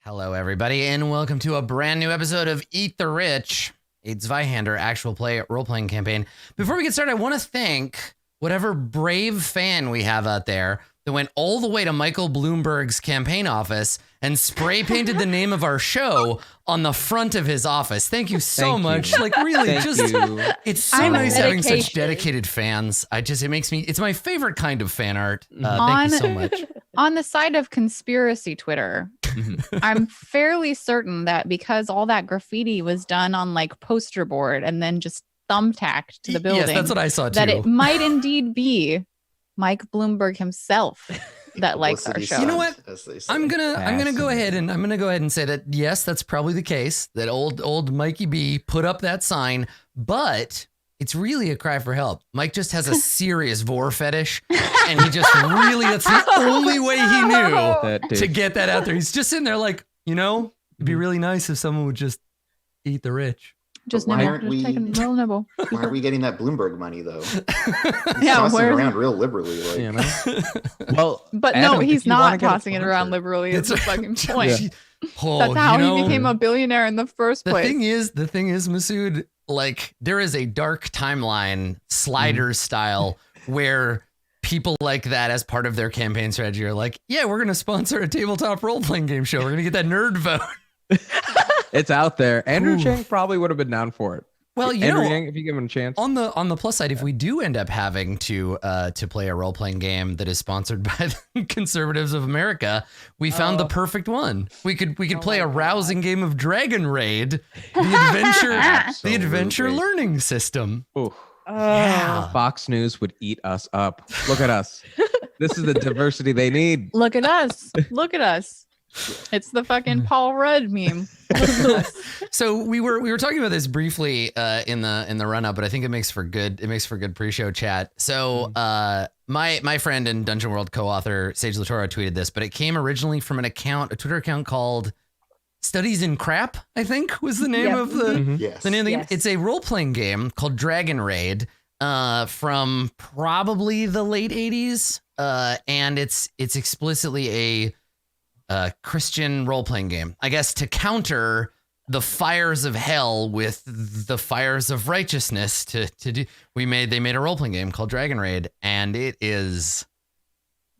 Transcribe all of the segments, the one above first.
Hello, everybody, and welcome to a brand new episode of Eat the Rich, a Zweihander actual play role-playing campaign. Before we get started, I want to thank whatever brave fan we have out there that went all the way to Michael Bloomberg's campaign office and spray painted the name of our show on the front of his office. Thank you so much. Like, really, it's so nice having such dedicated fans. It's my favorite kind of fan art. Thank you so much. On the side of conspiracy Twitter, I'm fairly certain that because all that graffiti was done on like poster board and then just thumbtacked to the building. Yes, that's what I saw too. That it might indeed be Mike Bloomberg himself that likes our show. You know what? I'm gonna go ahead and say that yes, that's probably the case. That old Mikey B put up that sign, but it's really a cry for help. Mike just has a serious vor fetish, and he just that's the only way he knew to get that out there. He's just sitting there like, it'd be really nice if someone would just eat the rich. Just nibble, just take a real nibble. Why are we getting that Bloomberg money though? Yeah, tossing it around real liberally, Well, but Adam, no, he's not tossing it around liberally. It's the fucking point. Yeah. That's how he became a billionaire in the first place. The thing is, Masoud, like there is a dark timeline, sliders style, where people like that as part of their campaign strategy are like, yeah, we're going to sponsor a tabletop role-playing game show. We're going to get that nerd vote. It's out there. Andrew Chang probably would have been down for it. Well, Andrew Yang, if you give him a chance. On the plus side, if we do end up having to play a role playing game that is sponsored by the Conservatives of America, we found the perfect one. We could play a rousing game of Dragon Raid, the adventure learning system. Yeah. Fox News would eat us up. Look at us. This is the diversity they need. Look at us. Look at us. It's the fucking Paul Rudd meme. So we were talking about this briefly in the run up, but I think it makes for good pre-show chat. So my friend and Dungeon World co-author Sage Latoro tweeted this, but it came originally from a Twitter account called Studies in Crap, I think was the name of the name of the game. It's a role-playing game called Dragon Raid from probably the late 80s, and it's explicitly a Christian role-playing game, I guess, to counter the fires of hell with the fires of righteousness. They made a role-playing game called Dragon Raid, and it is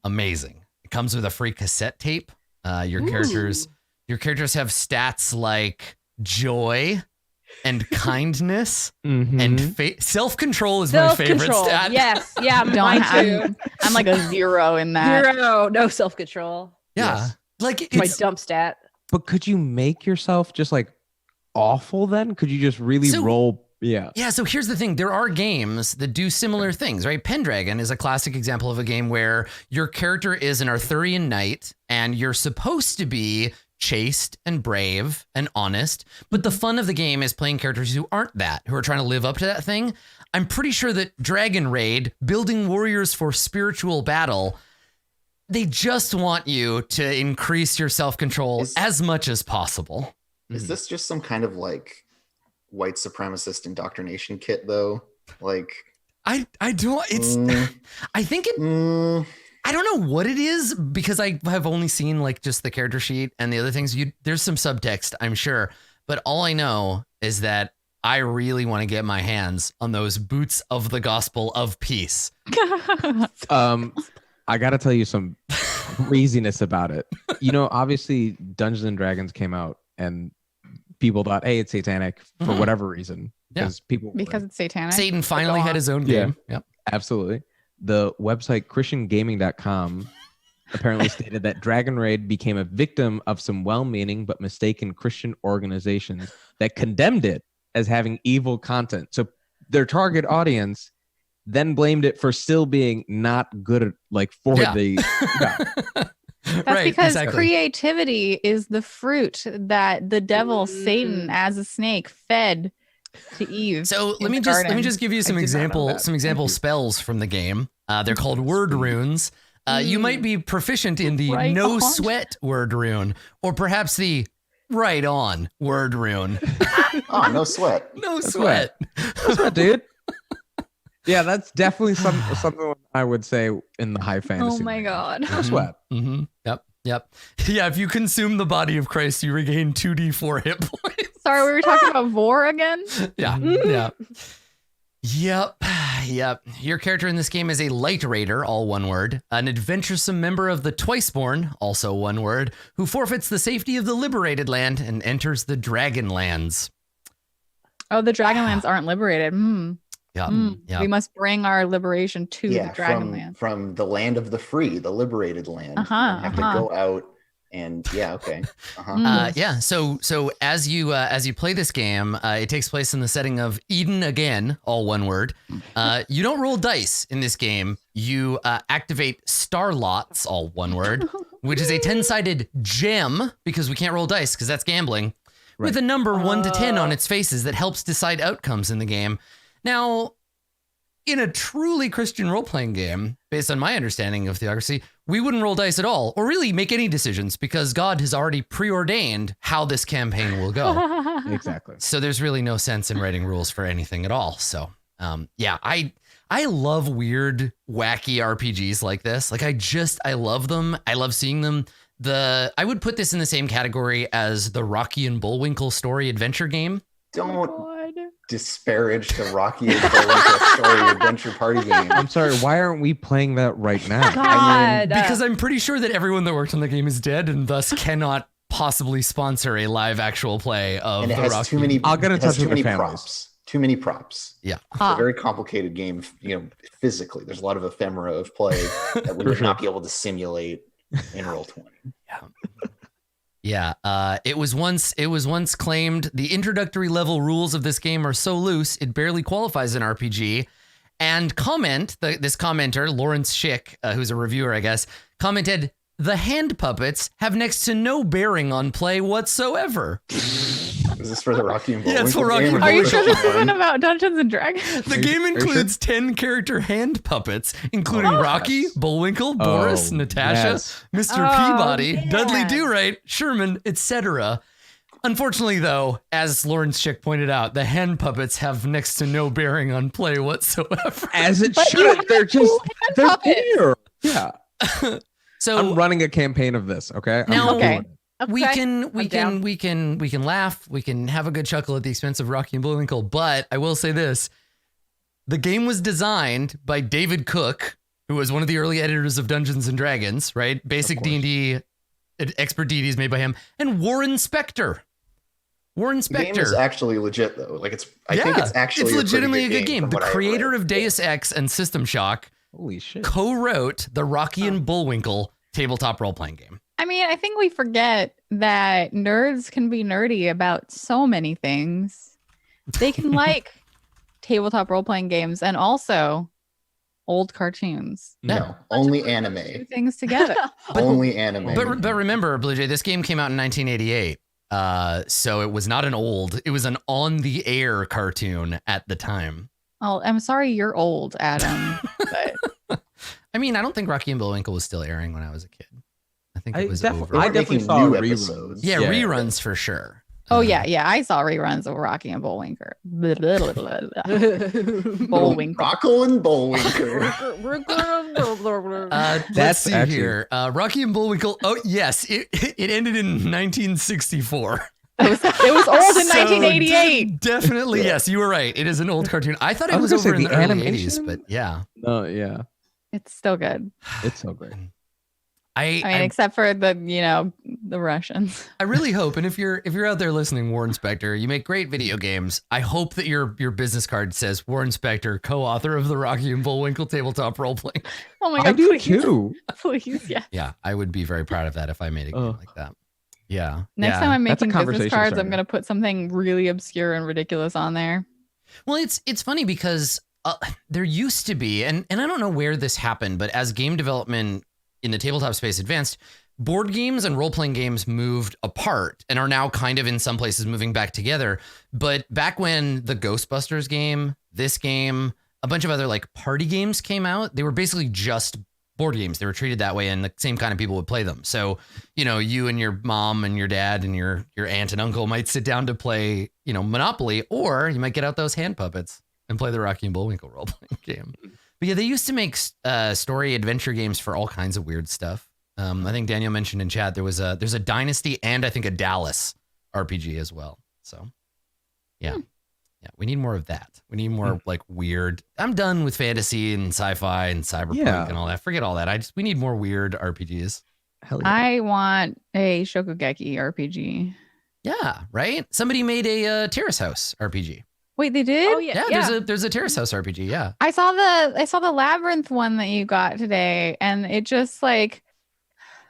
amazing. It comes with a free cassette tape. Your characters have stats like joy and kindness and self-control is my favorite stat. Yes, yeah, mine too. I'm like a 0 in that. 0, no self-control. Yeah. Yes. Like it's my dump stat. But could you make yourself just like awful then? Could you just really roll? Yeah. Yeah. So here's the thing. There are games that do similar things, right? Pendragon is a classic example of a game where your character is an Arthurian knight and you're supposed to be chaste and brave and honest. But the fun of the game is playing characters who aren't that, who are trying to live up to that thing. I'm pretty sure that Dragon Raid, building warriors for spiritual battle, they just want you to increase your self-control as much as possible. Is this just some kind of like white supremacist indoctrination kit though? Like I don't know what it is because I have only seen like just the character sheet and the other things. There's some subtext, I'm sure, but all I know is that I really want to get my hands on those boots of the gospel of peace. I got to tell you some craziness about it. Obviously Dungeons and Dragons came out and people thought, hey, it's satanic for whatever reason. Because it's satanic. Satan finally had his own game. Yeah, yep. Absolutely. The website christiangaming.com apparently stated that Dragon Raid became a victim of some well-meaning but mistaken Christian organizations that condemned it as having evil content. So their target audience then blamed it for still being not good the That's because creativity is the fruit that the devil Satan as a snake fed to Eve. So let me just give you some example spells from the game. They're called word runes. You might be proficient in the no sweat word rune, or perhaps the right on word rune. Oh, no sweat. No sweat. No sweat, dude. Yeah, that's definitely something I would say in the high fantasy. Oh my God. No sweat. Mm-hmm. Yep. Yep. Yeah, if you consume the body of Christ, you regain 2d4 hit points. Sorry, we were talking about Vor again. Yeah. Yeah. Yep. Your character in this game is a light raider, all one word, an adventuresome member of the Twiceborn, also one word, who forfeits the safety of the liberated land and enters the Dragonlands. Oh, the Dragonlands aren't liberated. Yeah. We must bring our liberation to the Dragonlands. From the land of the free, the liberated land. Uh-huh, You have to go out and So as you play this game, it takes place in the setting of Eden again, all one word. You don't roll dice in this game. You activate star lots, all one word, which is a 10-sided gem, because we can't roll dice because that's gambling, with a number 1 to 10 on its faces that helps decide outcomes in the game. Now, in a truly Christian role-playing game, based on my understanding of theocracy, we wouldn't roll dice at all, or really make any decisions, because God has already preordained how this campaign will go. Exactly. So there's really no sense in writing rules for anything at all. So, I love weird, wacky RPGs like this. Like, I love them. I love seeing them. I would put this in the same category as the Rocky and Bullwinkle story adventure game. Don't disparage the Rocky and Bullwinkle story adventure party game. I'm sorry, why aren't we playing that right now? God. Because I'm pretty sure that everyone that worked on the game is dead and thus cannot possibly sponsor a live actual play of And it the has Rocky. too many. I'll get in it has touch with too many the families. props. Too many props. Yeah. It's a very complicated game, physically. There's a lot of ephemera of play that we would not be able to simulate in Roll20. Yeah. It was once claimed the introductory level rules of this game are so loose it barely qualifies an RPG. And this commenter, Lawrence Schick, who's a reviewer, I guess, commented, "The hand puppets have next to no bearing on play whatsoever." Is this for the Rocky and Yeah, Bullwinkle it's for Rocky game? and Are you Bullwinkle. sure this isn't about Dungeons and Dragons? The game includes 10 character hand puppets, including Rocky, Bullwinkle, Boris, Natasha, yes. Mr. Peabody, Dudley Do-Right, Sherman, etc. Unfortunately, though, as Lawrence Schick pointed out, the hand puppets have next to no bearing on play whatsoever. As it But you should. have They're just hand they're puppets. there. Yeah. So I'm running a campaign of this, okay? Now- Okay. doing it. we Okay, can I'm down. laugh, we can have a good chuckle at the expense of Rocky and Bullwinkle, but I will say this: the game was designed by David Cook, who was one of the early editors of Dungeons and Dragons, right? Basic D&D, expert D&D is made by him, and Warren Spector. The game is actually legit, though. I think it's actually legitimately a pretty good game. from The what I creator read. of Deus Ex and System Shock Holy shit. co-wrote the Rocky and Bullwinkle tabletop role-playing game. I mean, I think we forget that nerds can be nerdy about so many things. They can like tabletop role-playing games and also old cartoons. No, only Two anime. things together. Only anime. But remember, Blue Jay, this game came out in 1988. So it was not it was an on-the-air cartoon at the time. Oh, I'm sorry you're old, Adam. But I mean, I don't think Rocky and Bullwinkle was still airing when I was a kid. I think it was over. They I were definitely making saw new reruns. episodes. Yeah, reruns for sure. oh yeah, I saw reruns of Rocky and Bullwinkle. Bullwinkle. Rocco and Bullwinkle. Let's That's see actually- here. Rocky and Bullwinkle. Oh yes, it ended in 1964. It was old in So 1988. Definitely, yes, you were right. It is an old cartoon. I thought it I was was gonna over in say, the the early animation? 80s, but yeah. Oh, yeah. It's still good. It's so great. I mean, except for the Russians. I really hope, and if you're out there listening, Warren Spector, you make great video games. I hope that your business card says Warren Spector, co-author of the Rocky and Bullwinkle tabletop role playing. Oh my I god, do please, too. please, yeah. Yeah, I would be very proud of that if I made a game like that. Yeah. Next time I'm That's a making business conversation cards, I'm starter. gonna put something really obscure and ridiculous on there. Well, it's funny because there used to be, and I don't know where this happened, but as game development in the tabletop space advanced, board games and role-playing games moved apart and are now kind of in some places moving back together. But back when the Ghostbusters game, this game, a bunch of other like party games came out, they were basically just board games. They were treated that way and the same kind of people would play them. So, you and your mom and your dad and your aunt and uncle might sit down to play, Monopoly, or you might get out those hand puppets and play the Rocky and Bullwinkle role-playing game. But yeah, they used to make story adventure games for all kinds of weird stuff. I think Daniel mentioned in chat there's a Dynasty and I think a Dallas RPG as well. So, yeah. Yeah, we need more of that. We need more like weird. I'm done with fantasy and sci-fi and cyberpunk and all that. Forget all that. We need more weird RPGs. Hell yeah. I want a Shokugeki RPG. Yeah, right. Somebody made a Terrace House RPG. Wait, they did? Oh yeah. Yeah, there's a Terrace House RPG. Yeah. I saw the Labyrinth one that you got today, and it just like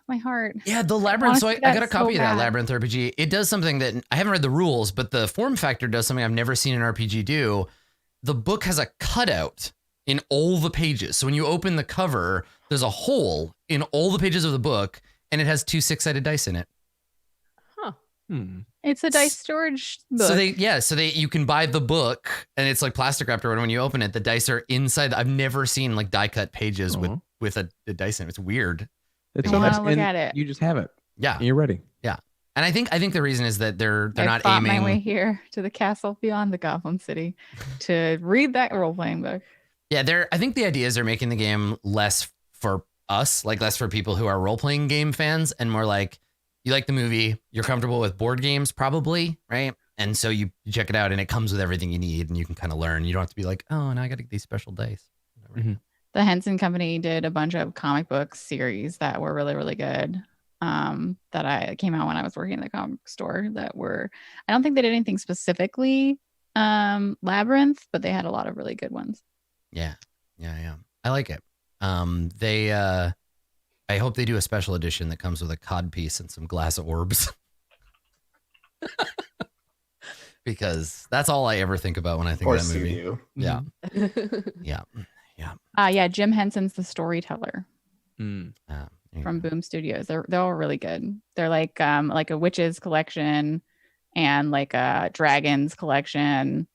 my heart. Yeah, the Labyrinth. So I got a copy of that bad. Labyrinth RPG. It does something that I haven't read the rules, but the form factor does something I've never seen an RPG do. The book has a cutout in all the pages. So when you open the cover, there's a hole in all the pages of the book, and it has 2 6-sided dice in it. It's a dice storage book. So you can buy the book, and it's like plastic wrapped, or when you open it, the dice are inside. I've never seen like die cut pages with a dice in it. It's weird. It's I wanna nice, look and at it. You just have it. Yeah, And you're ready. yeah. And I think the reason is that they're I not fought aiming. my way here to the castle beyond the Goblin City to read that role playing book. Yeah, I think the idea is they're making the game less for us, like less for people who are role playing game fans, and more like you like the movie, you're comfortable with board games, probably, right? And so you check it out, and it comes with everything you need, and you can kind of learn. You don't have to be like, oh, now I got to get these special dice. The Henson Company did a bunch of comic book series that were really, really good. That came out when I was working in the comic store I don't think they did anything specifically Labyrinth, but they had a lot of really good ones. Yeah. I like it. I hope they do a special edition that comes with a cod piece and some glass orbs. Because that's all I ever think about when I Of think of course that you movie. do. Yeah. Jim Henson's The Storyteller There you from go. Boom Studios. They're all really good. They're like a witches collection and like a dragons collection.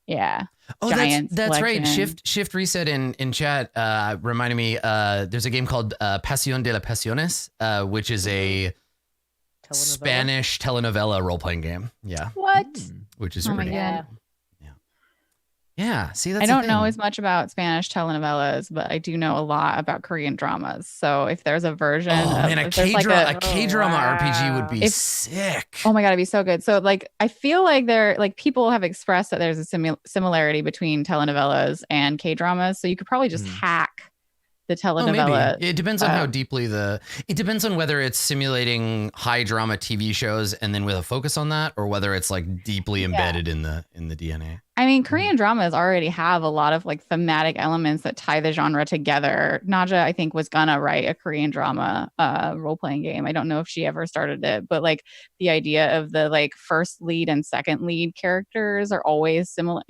Yeah. Oh, Giants that's right. collection. Shift reset in chat reminded me. There's a game called Pasión de las Pasiones, which is a Spanish telenovela role playing game. Yeah, What? which is Oh my pretty. God. Cool. Yeah. See, that's I the don't know thing. as much about Spanish telenovelas, but I do know a lot about Korean dramas. So if there's a version Oh of man, a if there's like K-drama RPG would be If- sick. oh my God, it'd be so good. So like I feel like people have expressed that there's a similarity between telenovelas and K-dramas. So you could probably just hack the Oh, telenovela. maybe. It depends on how deeply it depends on whether it's simulating high drama TV shows and then with a focus on that, or whether it's like deeply embedded in the DNA. I mean, Korean dramas already have a lot of like thematic elements that tie the genre together. Naja, I think, was gonna write a Korean drama role-playing game. I don't know if she ever started it, but like the idea of the like first lead and second lead characters are always similar.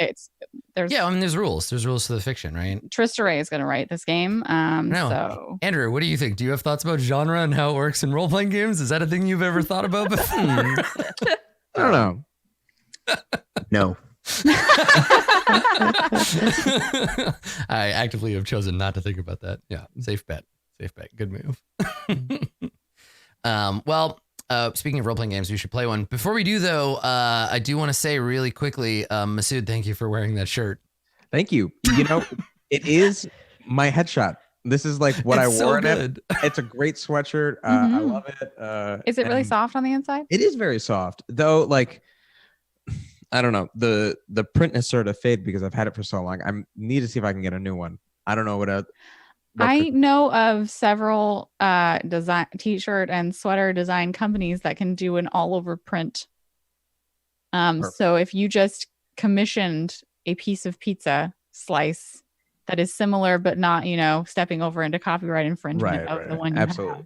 Yeah, I mean, there's rules. There's rules to the fiction, right? Trista Ray is gonna write this game. No. So Andrew, what do you think? Do you have thoughts about genre and how it works in role-playing games? Is that a thing you've ever thought about before? I don't know. No. I actively have chosen not to think about that. Yeah, safe bet. Good move. Speaking of role-playing games, we should play one. Before we do, though, I do want to say really quickly, Masoud, thank you for wearing that shirt. Thank you. You know, it is my headshot. This is like what I It's wore so in it. good. It's a great sweatshirt. I Mhm. love it. is it really and soft on the inside? It is very soft, though. Like, I don't know. The print has sort of faded because I've had it for so long. I need to see if I can get a new one. I don't know what I know of several design t-shirt and sweater design companies that can do an all over print. So if you just commissioned a piece of pizza slice that is similar but not, stepping over into copyright infringement of the one you absolutely. have,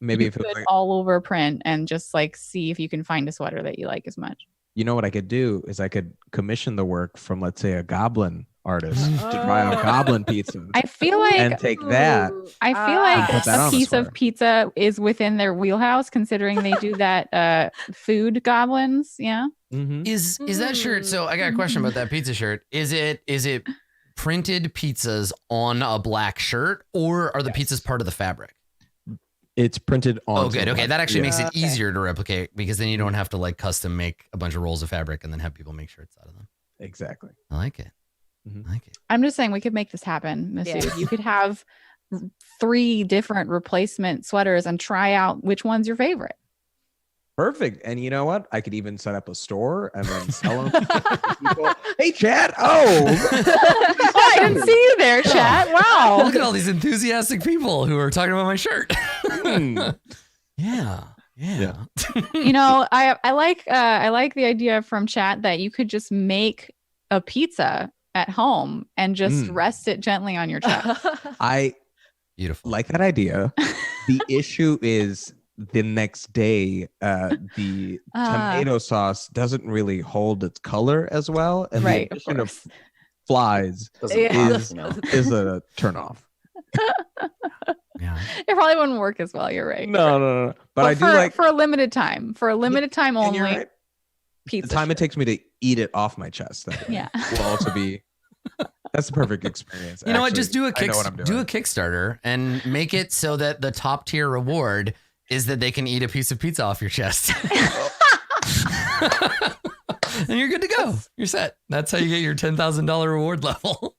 Maybe you if it was could like, all over print and just like see if you can find a sweater that you like as much. you know what I could do is I could commission the work from, let's say, a goblin artist to try out goblin pizza. I feel like and take that. I feel like Put that on a the piece sweater. of pizza is within their wheelhouse, considering they do that food goblins. Yeah. Mhm. Is that shirt? So I got a question about that pizza shirt. Is it printed pizzas on a black shirt, or are the pizzas part of the fabric? It's printed on. Oh, good. Okay, that actually makes it Okay. easier to replicate because then you don't have to like custom make a bunch of rolls of fabric and then have people make shirts out of them. Exactly. I like it. Mhm. I like it. I'm just saying we could make this happen, Masoud. Yeah. You could have 3 different replacement sweaters and try out which one's your favorite. Perfect. And you know what? I could even set up a store and then sell them to people. Hey, Chad. Oh, I didn't see you there, chat. Wow. Look at all these enthusiastic people who are talking about my shirt. Yeah. You know, I like the idea from chat that you could just make a pizza at home and just rest it gently on your chest. I Beautiful. like that idea. The issue is the next day, the tomato sauce doesn't really hold its color as well. And Right, the of addition course. of flies is a turnoff. Yeah. It probably wouldn't work as well. You're right. No. But I do like for a limited time. For a limited time and only. you're right. Pizza. The time it takes me to eat it off my chest. Yeah. Will also be. That's the perfect experience. You know what? Just Actually, do I know what I'm do doing. a Kickstarter and make it so that the top tier reward is that they can eat a piece of pizza off your chest. And you're good to go. You're set. That's how you get your $10,000 reward level.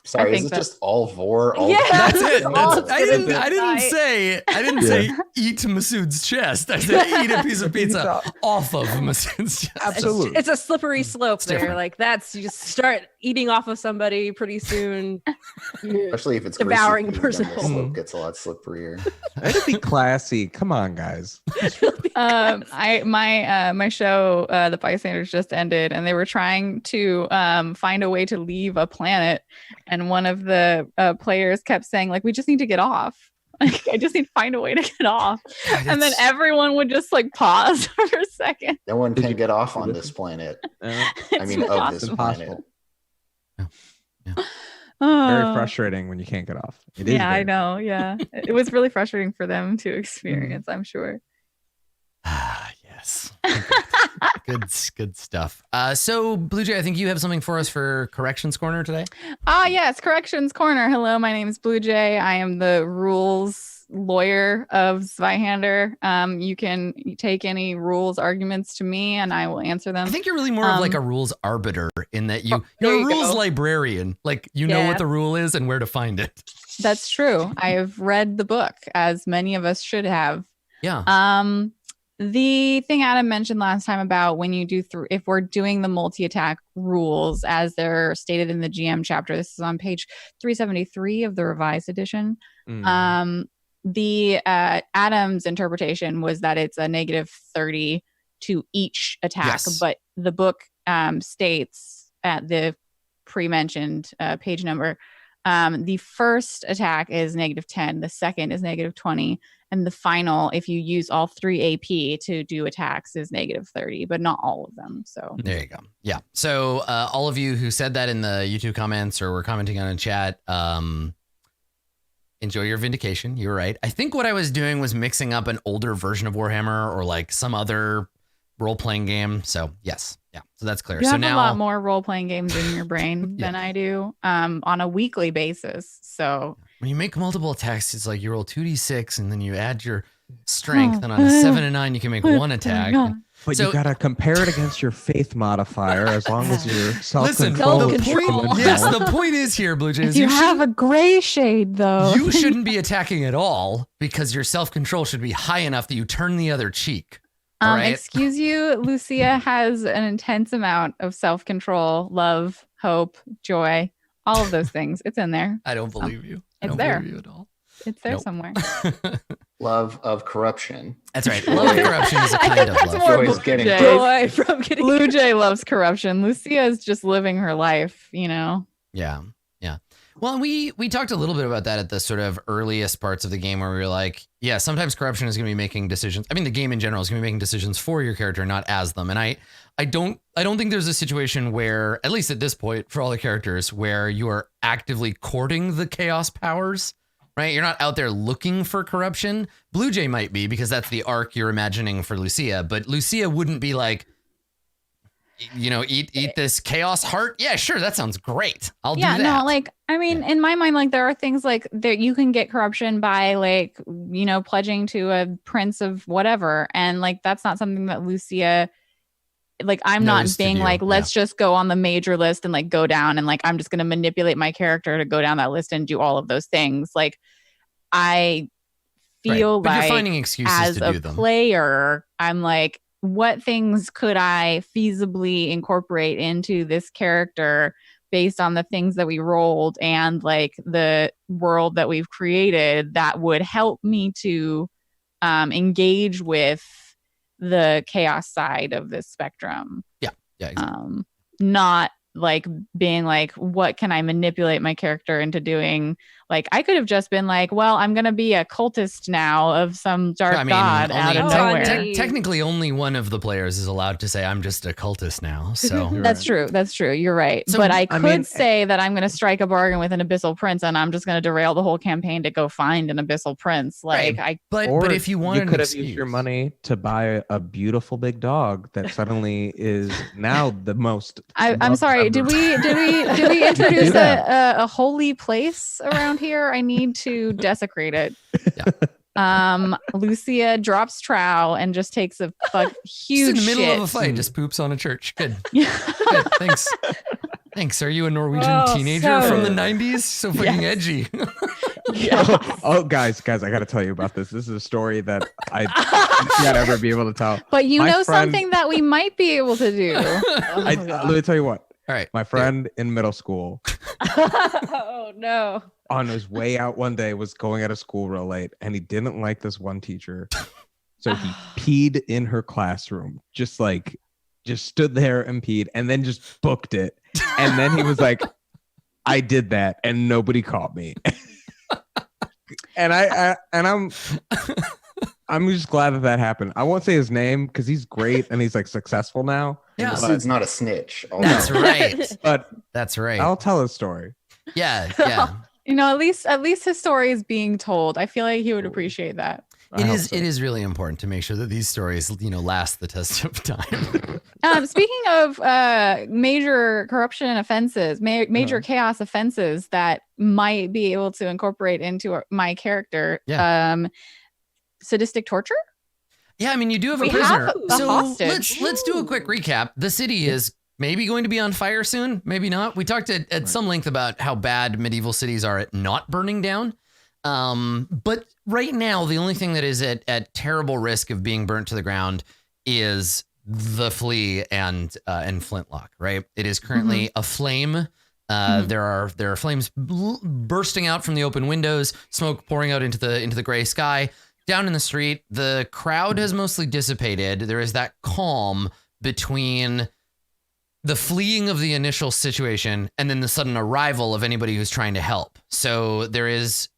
Sorry, is think it that- just all vor? All Yeah. That's it. all I didn't Right. say eat Masoud's chest. I said eat a piece of pizza off of Masoud's chest. Absolutely. It's a slippery slope there. different. Like that's you just start eating off of somebody pretty soon. Especially if it's Devouring greasy the food, then person. the slope gets a lot slipperier. That'd be classy. Come on, guys. My show, The Bystanders, just ended, and they were trying to find a way to leave a planet, and one of the players kept saying, like, we just need to get off. Like, I just need to find a way to get off. And then everyone would just like pause for a second. No one can get off on this planet. I It's mean, of this impossible. planet. Very Oh. frustrating when you can't get off. It is Yeah, I very- know. Yeah. It was really frustrating for them to experience, I'm sure. Yes. Good stuff. So Blue Jay, I think you have something for us for Corrections Corner today. Yes, Corrections Corner. Hello, my name is Blue Jay. I am the rules lawyer of Zweihander. You can take any rules arguments to me and I will answer them. I think you're really more of like a rules arbiter in that you're there a you rules go. librarian. Like you know Yeah. what the rule is and where to find it. That's true. I have read the book, as many of us should have. Yeah. The thing Adam mentioned last time about when you do if we're doing the multi-attack rules as they're stated in the GM chapter, this is on page 373 of the revised edition. The Adam's interpretation was that it's a -30 to each attack, Yes. but the book states at the pre-mentioned page number, the first attack is -10, the second is -20, and the final, if you use all 3 AP to do attacks, is -30, but not all of them. So There you go. Yeah. So all of you who said that in the YouTube comments or were commenting on a chat, enjoy your vindication. You were right. I think what I was doing was mixing up an older version of Warhammer or like some other role-playing game. So yes. Yeah. So that's clear. you So have now a lot more role-playing games in your brain Yeah. than I do on a weekly basis. So when you make multiple attacks, it's like you roll 2d6 and then you add your strength. And on a 7 and 9, you can make one attack. But So- you gotta compare it against your faith modifier as long as your Listen, self-control. the is Self-control. point, good. yes, the point is here, Blue Jays. if you have a gray shade, though, You shouldn't be attacking at all because your self-control should be high enough that you turn the other cheek. All right. Excuse you, Lucia has an intense amount of self-control, love, hope, joy, all of those things. It's in there. I don't believe you. I It's don't there. believe you at all. It's there Nope. somewhere. Love of corruption. That's right. Love of corruption is a I kind think of that's love. more Joy is Blue getting Jay. Joy from getting Blue Jay loves corruption. Lucia is just living her life, you know. Yeah. Yeah. Well, we talked a little bit about that at the sort of earliest parts of the game where we were like, yeah, sometimes corruption is going to be making decisions. I mean, the game in general is going to be making decisions for your character, not as them. And I don't think there's a situation where, at least at this point, for all the characters, where you are actively courting the chaos powers, right? You're not out there looking for corruption. Blue Jay might be because that's the arc you're imagining for Lucia, but Lucia wouldn't be like, you know, eat this chaos heart. Yeah, sure. That sounds great. I'll do that. No, like, I mean, in my mind, like, there are things like that you can get corruption by, like, you know, pledging to a prince of whatever. And, like, that's not something that Lucia, like, I'm not Knows to being do, like, let's just go on the major list and, like, go down and, like, I'm just going to manipulate my character to go down that list and do all of those things. Like, I feel But you're like finding excuses as to a do them. player, I'm like, what things could I feasibly incorporate into this character based on the things that we rolled and like the world that we've created that would help me to engage with the chaos side of this spectrum. Yeah, exactly. Not like being like, what can I manipulate my character into doing? Like, I could have just been like, well, I'm going to be a cultist now of some dark god out of nowhere. Technically, only one of the players is allowed to say, I'm just a cultist now. So That's true. That's true. You're right. So, but I could say that I'm going to strike a bargain with an abyssal prince and I'm just going to derail the whole campaign to go find an abyssal prince. Like, but if you wanted, you could have used your money to buy a beautiful big dog that suddenly is now the most. I'm sorry. Did we introduce a holy place around here? I need to desecrate it. Yeah. Lucia drops trowel and just takes a huge just in the middle shit. of a fight, just poops on a church. Good. Good. Thanks. Are you a Norwegian teenager from the 90s? So fucking edgy. Oh, guys, I got to tell you about this. This is a story that I can't ever be able to tell. But something that we might be able to do. Let me tell you what. All right. My friend in middle school. Oh, no. On his way out one day was going out of school real late and he didn't like this one teacher. So he peed in her classroom. Just stood there and peed and then just booked it. And then he was like, I did that and nobody caught me. And I'm just glad that happened. I won't say his name because he's great and he's like successful now. Yeah, Masoud's not a snitch. That's right. But that's right. I'll tell his story. Yeah. At least his story is being told. I feel like he would appreciate that. It is really important to make sure that these stories, last the test of time. Speaking of major corruption offenses, major chaos offenses that might be able to incorporate into my character, sadistic torture. Yeah, I mean, you do have a prisoner. Let's do a quick recap. The city is maybe going to be on fire soon, maybe not. We talked at some length about how bad medieval cities are at not burning down. But right now, the only thing that is at terrible risk of being burnt to the ground is the flea and flintlock. Right? It is currently aflame. There are flames bursting out from the open windows, smoke pouring out into the gray sky. Down in the street, the crowd has mostly dissipated. There is that calm between the fleeing of the initial situation and then the sudden arrival of anybody who's trying to help. So there is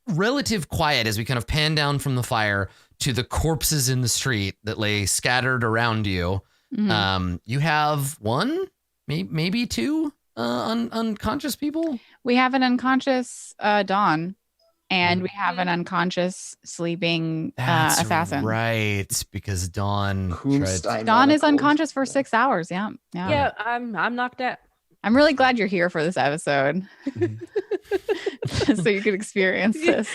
relative quiet as we kind of pan down from the fire to the corpses in the street that lay scattered around you. Mm-hmm. You have one, maybe two unconscious people. We have an unconscious Dawn. And we have an unconscious sleeping assassin. Right, because Dawn is unconscious for 6 hours. Yeah. I'm knocked out. I'm really glad you're here for this episode, so you could experience this.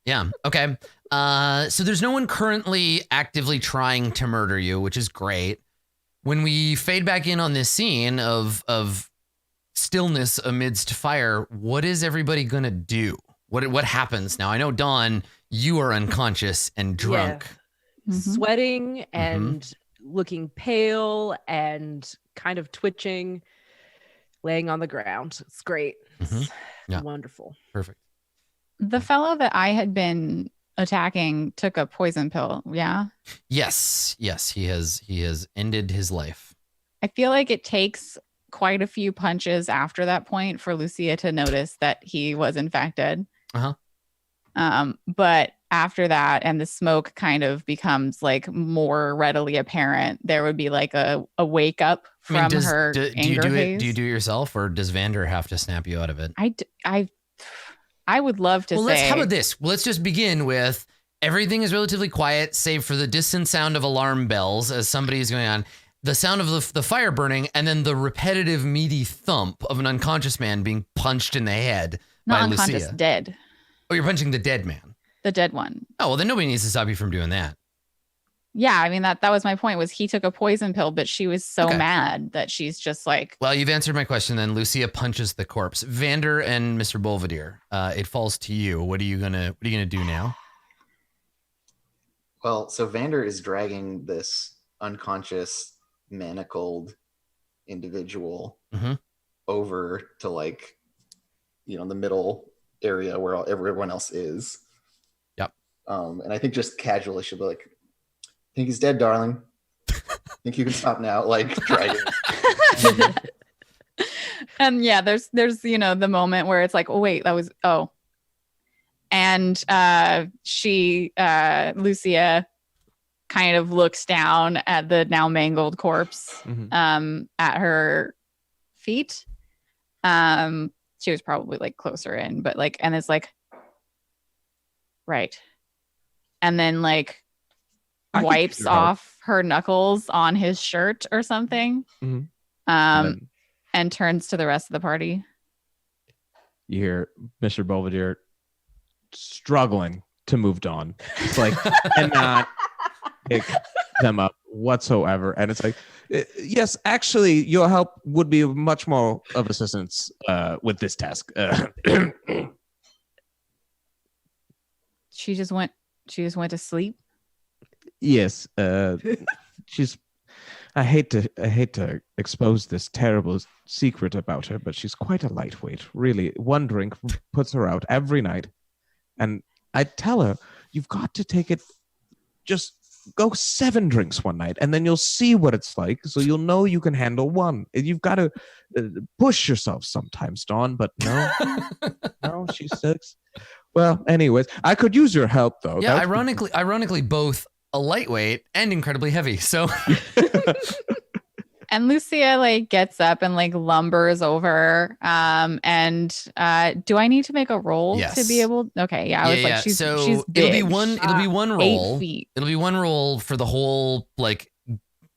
Yeah. Okay. So there's no one currently actively trying to murder you, which is great. When we fade back in on this scene of stillness amidst fire, what is everybody gonna do? What happens now? I know, Dawn, you are unconscious and drunk. Yeah. Mm-hmm. Sweating and looking pale and kind of twitching, laying on the ground. It's great. It's wonderful. Perfect. The fellow that I had been attacking took a poison pill, yeah? Yes. He has ended his life. I feel like it takes quite a few punches after that point for Lucia to notice that he was in fact dead. But after that, and the smoke kind of becomes like more readily apparent, there would be like a wake up from her anger haze. Do you do it yourself, or does Vander have to snap you out of it? I would love to say. How about this? Well, let's just begin with everything is relatively quiet, save for the distant sound of alarm bells as somebody is going on, the sound of the fire burning, and then the repetitive meaty thump of an unconscious man being punched in the head. Not unconscious, Lucia. Dead. Oh, you're punching the dead man. The dead one. Oh, well, then nobody needs to stop you from doing that. Yeah, I mean that was my point. Was he took a poison pill, but she was so Okay. mad that she's just like, Well, you've answered my question. Then Lucia punches the corpse. Vander and Mr. Belvedere, it falls to you. What are you gonna do now? Well, so Vander is dragging this unconscious, manacled individual Mhm. over to like, the middle area where everyone else is. Yep. And I think just casually she'll be like, "Think he's dead, darling. Think you can stop now." Like dragging. and yeah, there's the moment where it's like, oh wait, that was and Lucia kind of looks down at the now mangled corpse at her feet. She was probably like closer in, but like, and it's like, right. And then like wipes off her knuckles on his shirt or something. And turns to the rest of the party. You hear Mr. Belvedere struggling to move Dawn. It's like, cannot pick them up whatsoever. And it's like, yes, actually, your help would be much more of assistance with this task. She just went to sleep. Yes, I hate to expose this terrible secret about her, but she's quite a lightweight. Really, one drink puts her out every night. And I tell her, you've got to take it, just go 7 drinks one night, and then you'll see what it's like, so you'll know you can handle one. You've got to push yourself sometimes, Dawn, but no, she sucks. Well, anyways, I could use your help, though. Yeah, ironically, both a lightweight and incredibly heavy. So, and Lucia like gets up and like lumbers over. And do I need to make a roll to be able? Okay, yeah. I was like, she's big. It'll be one roll. 8 feet. It'll be one roll for the whole like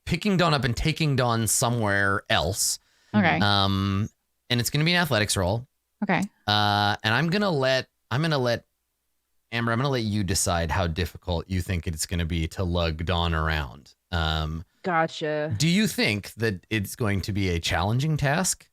picking Dawn up and taking Dawn somewhere else. Okay. And it's gonna be an athletics roll. Okay. And I'm gonna let Amber, I'm going to let you decide how difficult you think it's going to be to lug Dawn around. Gotcha. Do you think that it's going to be a challenging task,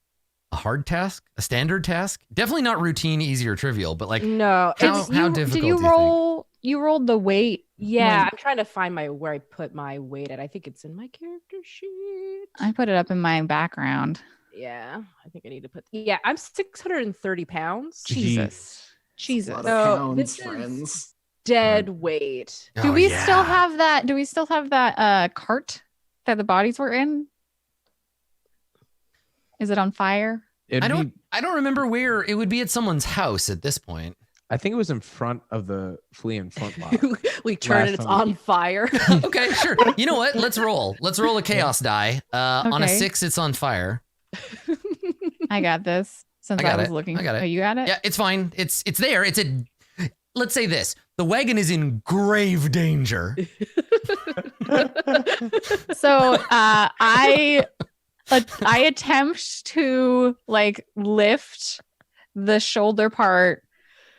a hard task, a standard task? Definitely not routine, easy, or trivial, but like no. how difficult did you roll? You rolled the weight. Yeah, I'm trying to find where I put my weight at. I think it's in my character sheet. I put it up in my background. Yeah, I think I need to put. Yeah, I'm 630 pounds. Jesus. So this friends. is dead weight. Do we still have that? Do we still have that cart that the bodies were in? Is it on fire? I don't remember where. It would be at someone's house at this point. I think it was in front of the flea and front lot. We turn it, it's on fire. Okay, sure. You know what? Let's roll. Let's roll a chaos die. On a 6, it's on fire. I got this. Since I was looking. I got it. Oh, you got it? Yeah, it's fine. It's there. Let's say this. The wagon is in grave danger. So I attempt to like lift the shoulder part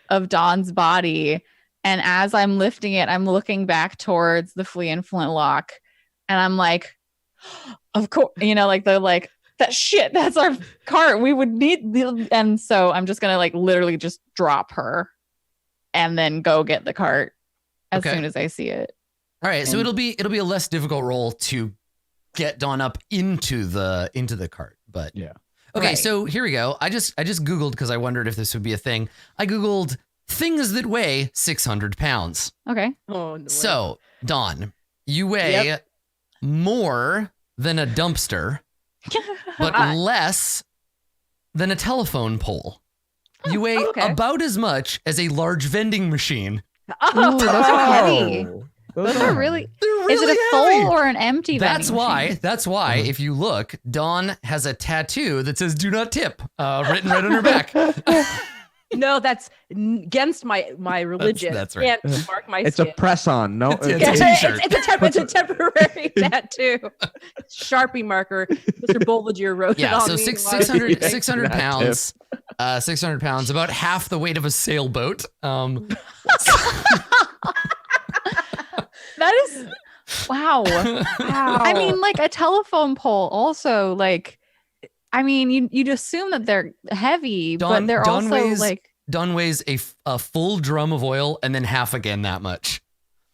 of Dawn's body, and as I'm lifting it, I'm looking back towards the flea and flintlock, and I'm like, of course, that shit, that's our cart. We would need and so I'm just gonna like literally just drop her and then go get the cart as soon as I see it. All right, so it'll be a less difficult roll to get Dawn up into the cart, but yeah. Okay, Right. So here we go. I just Googled because I wondered if this would be a thing. I Googled things that weigh 600 pounds. Okay. Oh no. So Dawn, you weigh more than a dumpster, but less than a telephone pole. You weigh about as much as a large vending machine. Ooh, those are heavy. Those are really. They're really Is it a heavy. full or an empty? That's vending machine? why, if you look, Dawn has a tattoo that says "Do not tip" written right on her back. No, that's against my religion. That's right. Can't mark my It's skin. a press-on. No, It's a Yeah, t-shirt. it's a temporary tattoo. Sharpie marker. Mr. Belvedere wrote it on So me. 600 That pounds. 600 pounds, about half the weight of a sailboat. That is Wow. I mean, like a telephone pole also, like, I mean, you'd assume that they're heavy, but they're also like. Don weighs a full drum of oil and then half again that much.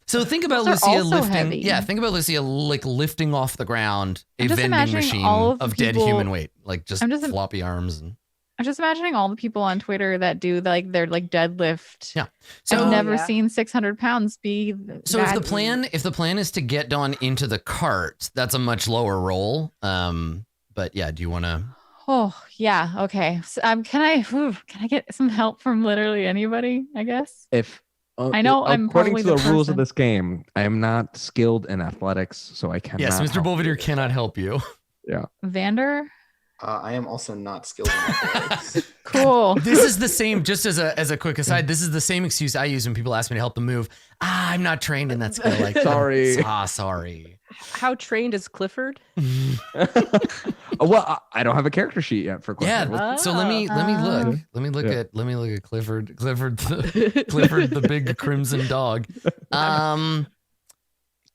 So think about Those are Lucia also lifting. heavy. Yeah, think about Lucia like lifting off the ground a I'm just vending imagining machine all of the of dead people- human weight, like just I'm just- floppy arms and. I'm just imagining all the people on Twitter that do like their like deadlift. Yeah. So I've never seen 600 pounds be. So if the plan is to get Dawn into the cart, that's a much lower roll. But yeah, do you want to? Oh yeah, okay. So, can I get some help from literally anybody? I guess. If I know I'm according probably to the rules of person. this game, I am not skilled in athletics, so I cannot. Yes, Mr. help Belvedere you. cannot help you. Yeah. Vander. I am also not skilled in athletics. Cool. This is the same. Just as a quick aside, this is the same excuse I use when people ask me to help them move. I'm not trained in that skill. Like, Sorry. Sorry. How trained is Clifford? Well, I don't have a character sheet yet for Clifford. Yeah. So let me look. Let me look at Clifford. Clifford the big crimson dog.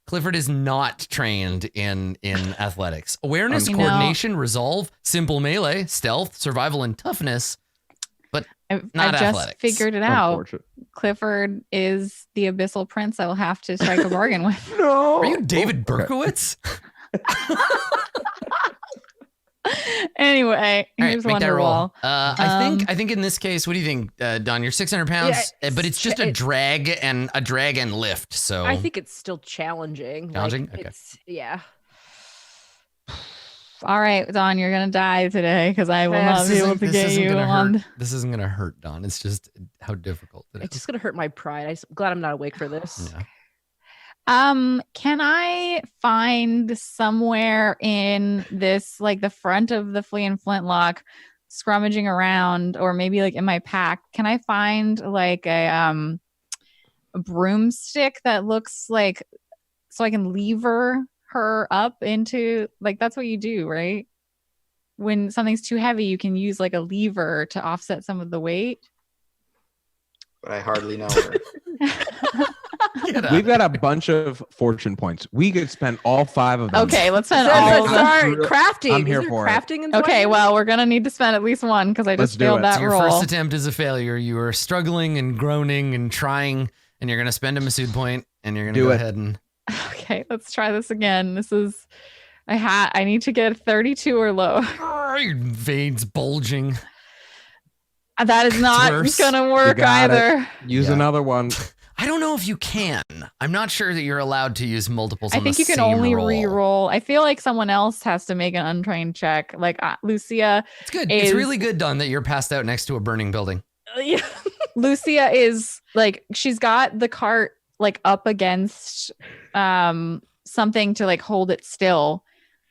Clifford is not trained in athletics. Awareness, coordination, resolve, simple melee, stealth, survival, and toughness. But I not just athletics. figured it out. Unfortunate. Clifford is the abyssal prince I will have to strike a bargain with. No. Are you David Berkowitz? Anyway, All right, here's make that roll. Wonderwall. I think in this case, what do you think, Don? You're 600 pounds, but it's just a drag and lift. So I think it's still challenging. Challenging? Like, Okay. Yeah. All right, Don, you're gonna die today because I will not be able to get you on. This isn't gonna hurt, Don. It's just how difficult it is. It's just gonna hurt my pride. I'm glad I'm not awake for this. Yeah. Can I find somewhere in this, like the front of the flea and flintlock, scrummaging around, or maybe like in my pack? Can I find like a broomstick that looks like, so I can lever her up into, like, that's what you do, right? When something's too heavy, you can use like a lever to offset some of the weight. But I hardly know her. We've got a bunch of fortune points. We could spend all 5 of them. Okay, let's spend Sorry, all of them. sorry, crafting. I'm here Is there for it. crafting in Okay, Zweihander? well, we're gonna need to spend at least one because I Let's just do failed it. that So your roll. first attempt is a failure. You are struggling and groaning and trying, and you're gonna spend a Masoud point, and you're gonna Do go it. ahead and. Okay, let's try this again. This is, I need to get 32 or low. Your veins bulging. That is not worse. gonna work got it. either. Use Yeah. another one. I don't know if you can. I'm not sure that you're allowed to use multiples. I on think the you can same only roll. re-roll. I feel like someone else has to make an untrained check. Like Lucia. It's good. is- It's really good, Don, that you're passed out next to a burning building. Yeah. Lucia is like, she's got the cart like up against something to like hold it still.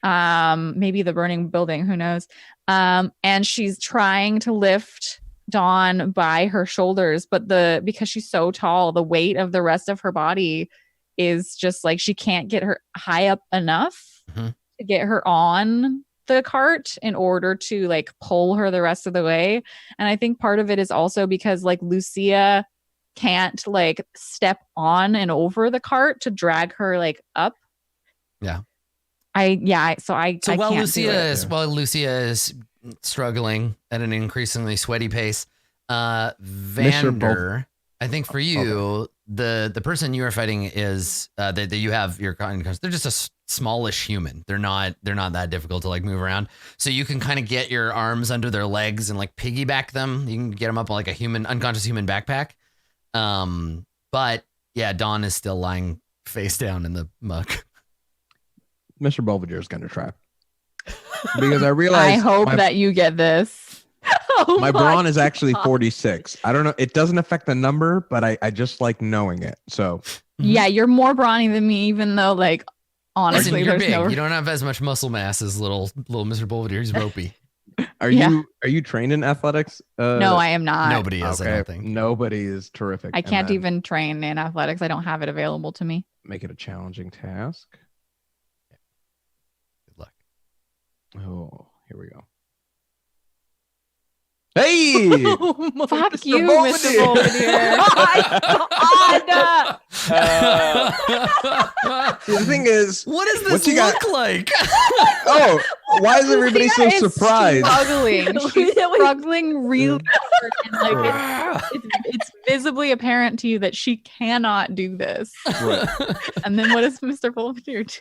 Maybe the burning building, who knows? And she's trying to lift Dawn by her shoulders, but because she's so tall, the weight of the rest of her body is just like, she can't get her high up enough Mhm. to get her on the cart in order to like pull her the rest of the way. And I think part of it is also because like Lucia can't like step on and over the cart to drag her like up. Yeah. So While can't Lucia do it. is struggling at an increasingly sweaty pace, Mr. Vander, I think for you, the person you are fighting is that you have your they're just a smallish human. They're not that difficult to like move around. So you can kind of get your arms under their legs and like piggyback them. You can get them up on like a unconscious human backpack. But yeah, Dawn is still lying face down in the muck. Mr. Belvedere is going to try. Because I I realize hope that you get this. Oh my brawn is actually God. 46. I don't know. It doesn't affect the number, but I just like knowing it. So Yeah, you're more brawny than me, even though like honestly Listen, you're there's big. no. You don't have as much muscle mass as little Mr. Belvedere. He's ropey. are Yeah. you trained in athletics? No, I am not. Nobody is, I don't think. Nobody is terrific. I And can't then even train in athletics. I don't have it available to me. make it a challenging task. Good luck. Oh, here we go. Hey, Fuck Mr. you, Mr. Belvedere. The thing is, What does what this you got- look like? oh, why is everybody so Lucia is surprised? Struggling. She's Yeah, we- struggling really hard. And like it's visibly apparent to you that she cannot do this. Right. And then what does Mr. Belvedere do?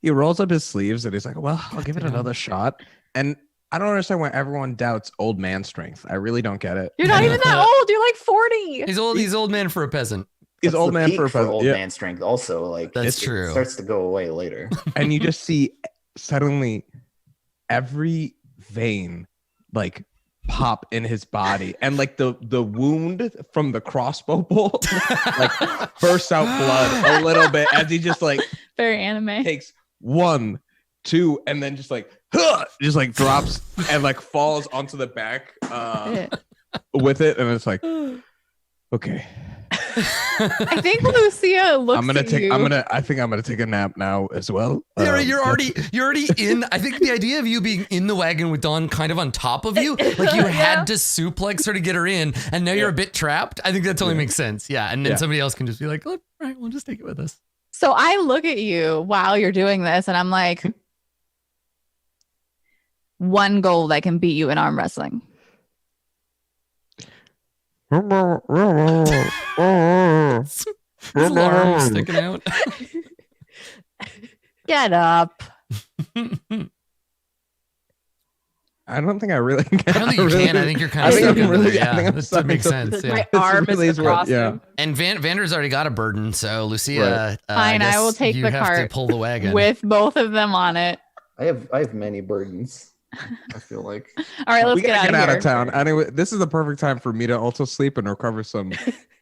He rolls up his sleeves and he's like, well, I'll give it another shot. And I don't understand why everyone doubts old man strength. I really don't get it. You're not even that old. You're like 40. He's old man for a peasant. He's That's old the man peak for a peasant. old Yeah. man strength. Also, like That's it true. starts to go away later. And you just see suddenly every vein like pop in his body, and like the wound from the crossbow bolt like bursts out blood a little bit as he just like Very anime. takes 1, 2, and then just like just like drops and like falls onto the back with it, and it's like, okay, I think Lucia looks I'm gonna at take you. I think I'm gonna take a nap now as well. You're already in. I think the idea of you being in the wagon with Dawn kind of on top of you, like you had to suplex her to get her in, and now you're a bit trapped. I think that totally makes sense. Yeah, and then Yeah. somebody else can just be like, "Look, all right, we'll just take it with us." So I look at you while you're doing this, and I'm like, one gold I can beat you in arm wrestling. His little arm sticking out. Get up. I don't think I really can. I don't think you can. I think you're kind I of think stuck I'm under really- there. I Yeah, think I'm that stuck makes into- sense. Yeah. My This arm really is is what- across yeah. him. And Vander's already got a burden, so Lucia, Fine, I will guess take you the have to cart pull the wagon. with both of them on it. I have many burdens. I feel like All right, let's We gotta get out of here. town. Anyway, this is the perfect time for me to also sleep and recover some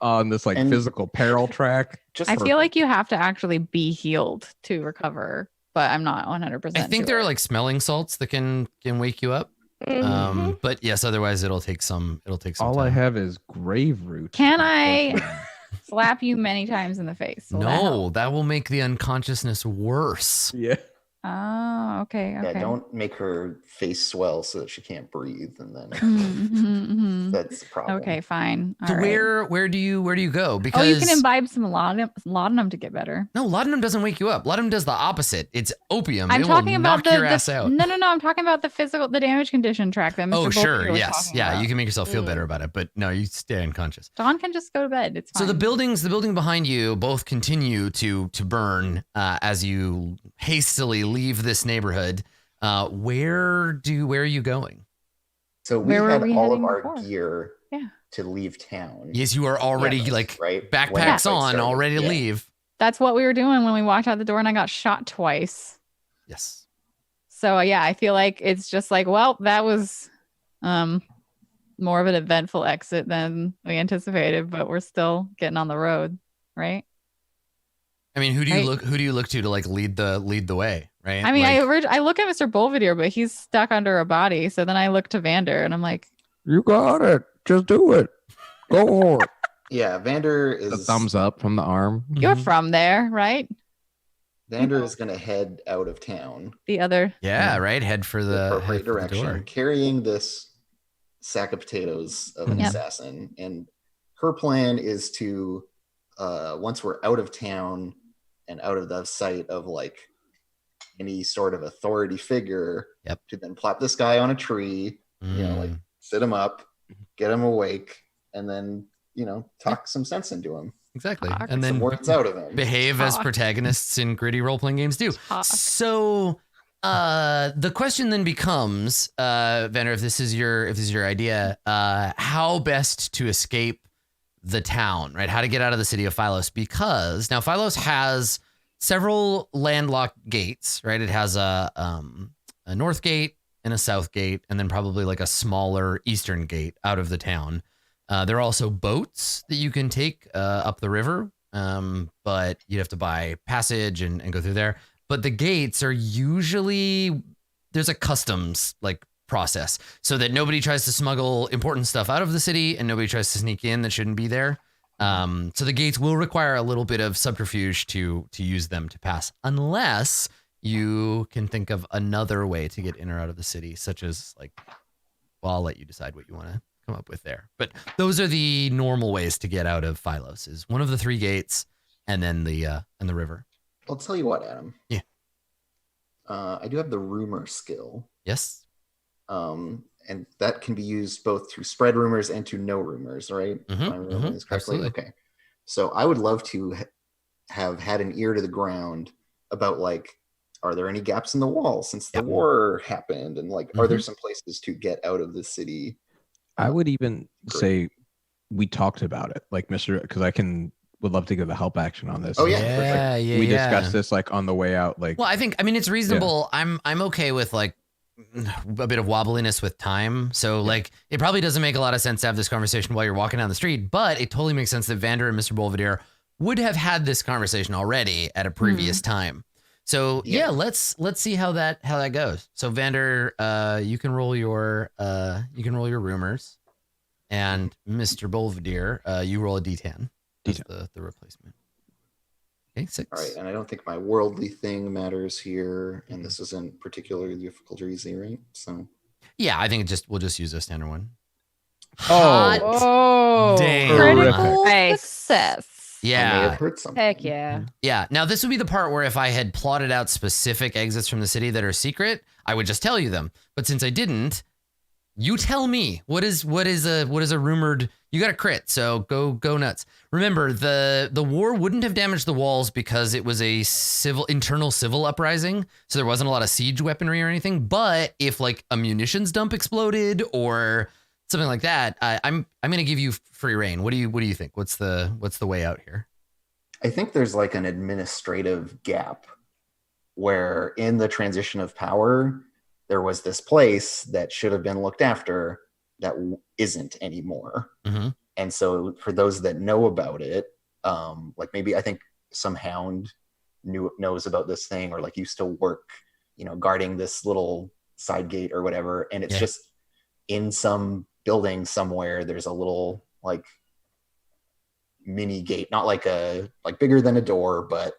on this like And- physical peril track. just I for- feel like you have to actually be healed to recover, but I'm not 100%. I think there are like smelling salts that can wake you up. Mhm. But yes, otherwise it'll take some. All I time. have is grave root. Can I slap you many times in the face? Will that help? No, that will make the unconsciousness worse. Yeah. Oh, okay. yeah, Okay. don't make her face swell so that she can't breathe, and then Mhm. that's the problem. Okay, fine. So All right. where do you go? Because Oh, you can imbibe some laudanum to get better. no, laudanum doesn't wake you up. Laudanum does the opposite. It's opium. I'm it talking will about knock your ass out. No. I'm talking about the damage condition track that Mr. Oh, Bolter sure. was Yes. talking Yeah. about. You can make yourself feel Mm. better about it, but no, you stay unconscious. Dawn can just go to bed. It's fine. So the building behind you both continue to burn as you hastily leave this neighborhood. Where are you going? So we Where were had we all of heading our before? gear Yeah. to leave town. Yes, you are already Yes, like right? backpacks When the fight on, started. all ready to Yeah. leave. That's what we were doing when we walked out the door and I got shot twice. Yes. So yeah, I feel like it's just like, well, that was more of an eventful exit than we anticipated, but we're still getting on the road, right? I mean, who do Right. you look to like lead the way, right? I mean, Like, I look at Mr. Belvedere, but he's stuck under a body. So then I look to Vander and I'm like, You got it. Just do it. Go for it. Yeah, Vander The is thumbs up from the arm. you're Mhm. from there, right? Vander is going to head out of town The other. Yeah, right. Head for the the appropriate head for the direction, door. carrying this sack of potatoes of an Yep. assassin. And her plan is to, once we're out of town and out of the sight of like any sort of authority figure, Yep. to then plop this guy on a tree, you know, like Mm. sit him up, get him awake, and then talk some sense into him, Exactly. Talk. And some then words out of him. behave as Talk. protagonists in gritty role playing games do. Talk. So the question then becomes, Vander, if this is your idea, how best to escape the town, right? How to get out of the city of Philos, because now Philos has several landlocked gates, right? It has a north gate and a south gate, and then probably like a smaller eastern gate out of the town. There are also boats that you can take up the river, but you'd have to buy passage and go through there. But the gates are usually, there's a customs like process so that nobody tries to smuggle important stuff out of the city and nobody tries to sneak in that shouldn't be there. So the gates will require a little bit of subterfuge to use them to pass, unless you can think of another way to get in or out of the city, such as like, well, I'll let you decide what you want to come up with there. But those are the normal ways to get out of Philos. Is one of the 3 gates, and then the river. I'll tell you what, Adam. Yeah. I do have the rumor skill. Yes. And that can be used both to spread rumors and to know rumors, right? If I'm remembering this correctly? Absolutely. Okay. So I would love to have had an ear to the ground about, like, are there any gaps in the wall since the war happened? And, like, are there some places to get out of the city? I would even say we talked about it, like because would love to give a help action on this. Oh yeah, we discussed this like on the way out. Like, well, I mean, it's reasonable. Yeah. I'm okay with like a bit of wobbliness with time. So like, it probably doesn't make a lot of sense to have this conversation while you're walking down the street, but it totally makes sense that Vander and Mr. Belvedere would have had this conversation already at a previous time. So yeah, let's see how that goes. So Vander, you can roll your rumors, and Mr. Belvedere, you roll a D10. That's the replacement. Okay, 6. All right, and I don't think my worldly thing matters here, and this isn't particularly difficult or easy, right? So yeah, I think we'll just use a standard one. Oh, damn! Critical success. Yeah, I may have heard something. Heck yeah. Yeah. Now this would be the part where if I had plotted out specific exits from the city that are secret, I would just tell you them. But since I didn't, you tell me what is a rumored. You got a crit, so go nuts. Remember, the war wouldn't have damaged the walls because it was a internal civil uprising, so there wasn't a lot of siege weaponry or anything. But if like a munitions dump exploded or something like that, I'm gonna give you free reign. What do you think? What's the way out here? I think there's like an administrative gap where in the transition of power, there was this place that should have been looked after that isn't anymore. Mm-hmm. And so for those that know about it, like maybe I think some hound knows about this thing, or like used to work, guarding this little side gate or whatever. And it's just in some building somewhere, there's a little like mini gate, not like bigger than a door, but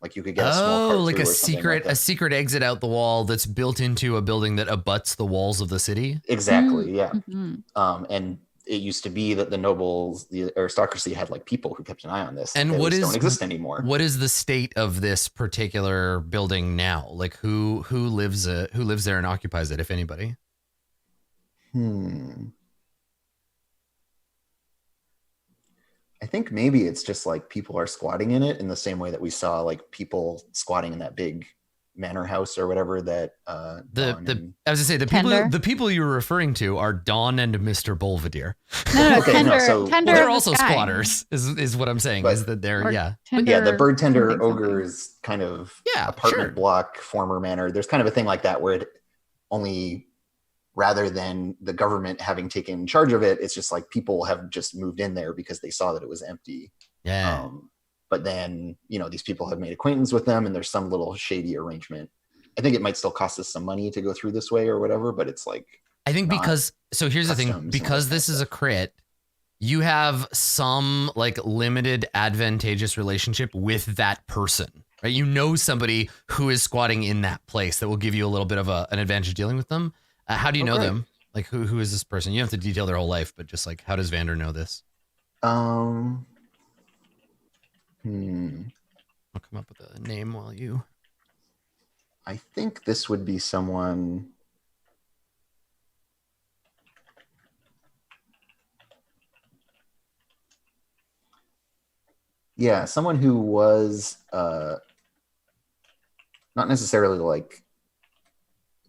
like you could get a small cart like through a or secret like a secret exit out the wall that's built into a building that abuts the walls of the city. Exactly. Yeah. Mm-hmm. And it used to be that the nobles, the aristocracy, had like people who kept an eye on this. And don't exist anymore. What is the state of this particular building now? Like who lives there and occupies it, if anybody? I think maybe it's just like people are squatting in it in the same way that we saw like people squatting in that big manor house or whatever that I was gonna say the people you were referring to are Dawn and Mr. Belvedere. Tender, they're also squatters is what I'm saying, is that they're the bird tender ogre's kind of apartment block former manor. There's kind of a thing like that where it only, rather than the government having taken charge of it, it's just like people have just moved in there because they saw that it was empty. Yeah. But then, these people have made acquaintance with them and there's some little shady arrangement. I think it might still cost us some money to go through this way or whatever, but it's like, I think here's the thing, because this is a crit, you have some like limited advantageous relationship with that person, right? You know somebody who is squatting in that place that will give you a little bit of an advantage dealing with them. How do you know them? Like who is this person? You don't have to detail their whole life, but just like, how does Vander know this? I'll come up with a name while you. I think this would be someone. Yeah, someone who was not necessarily like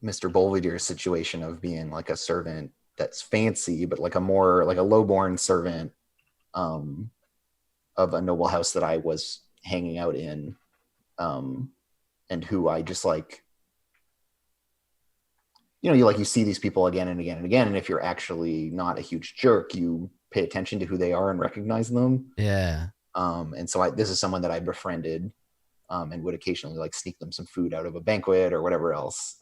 Mr. Belvedere's situation of being like a servant that's fancy, but like a more like a lowborn servant of a noble house that I was hanging out in, and who I just like, you see these people again and again and again, and if you're actually not a huge jerk, you pay attention to who they are and recognize them. Yeah. And so this is someone that I befriended, and would occasionally like sneak them some food out of a banquet or whatever else.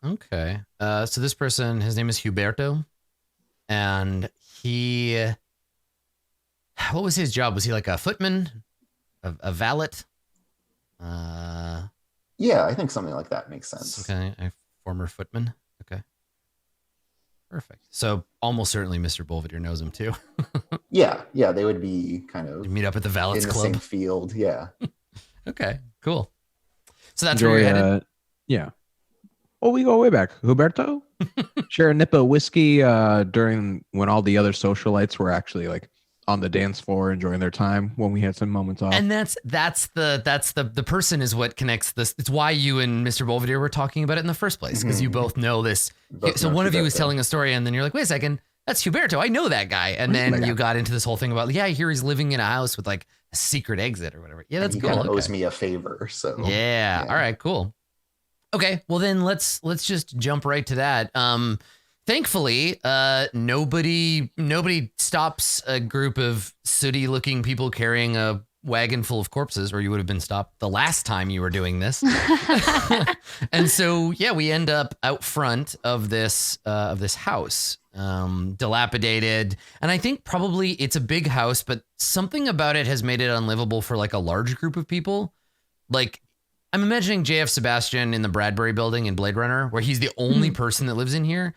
Okay. So this person, his name is Huberto, and what was his job? Was he like a footman, a valet? Yeah, I think something like that makes sense. Okay, a former footman. Okay. Perfect. So almost certainly Mr. Belvedere knows him too. Yeah, they would be kind of You meet up at the Valets in the Club. same field. Yeah. Okay, cool. So that's where you're headed? Yeah. Oh, we go way back. Huberto? Share a nip of whiskey during when all the other socialites were actually like on the dance floor enjoying their time when we had some moments off. And that's the person is what connects this. It's why you and Mr. Belvedere were talking about it in the first place, because you both know this. So one of you was telling a story and then you're like, wait a second, that's Huberto. I know that guy. And then you got into this whole thing about, I hear he's living in a house with like a secret exit or whatever. Yeah, that's he cool. Kind of owes me a favor. So yeah. All right, cool. Okay, well then let's just jump right to that. Thankfully, nobody stops a group of sooty-looking people carrying a wagon full of corpses, or you would have been stopped the last time you were doing this. And so, we end up out front of this house, dilapidated, and I think probably it's a big house, but something about it has made it unlivable for like a large group of people, like. I'm imagining JF Sebastian in the Bradbury building in Blade Runner, where he's the only person that lives in here.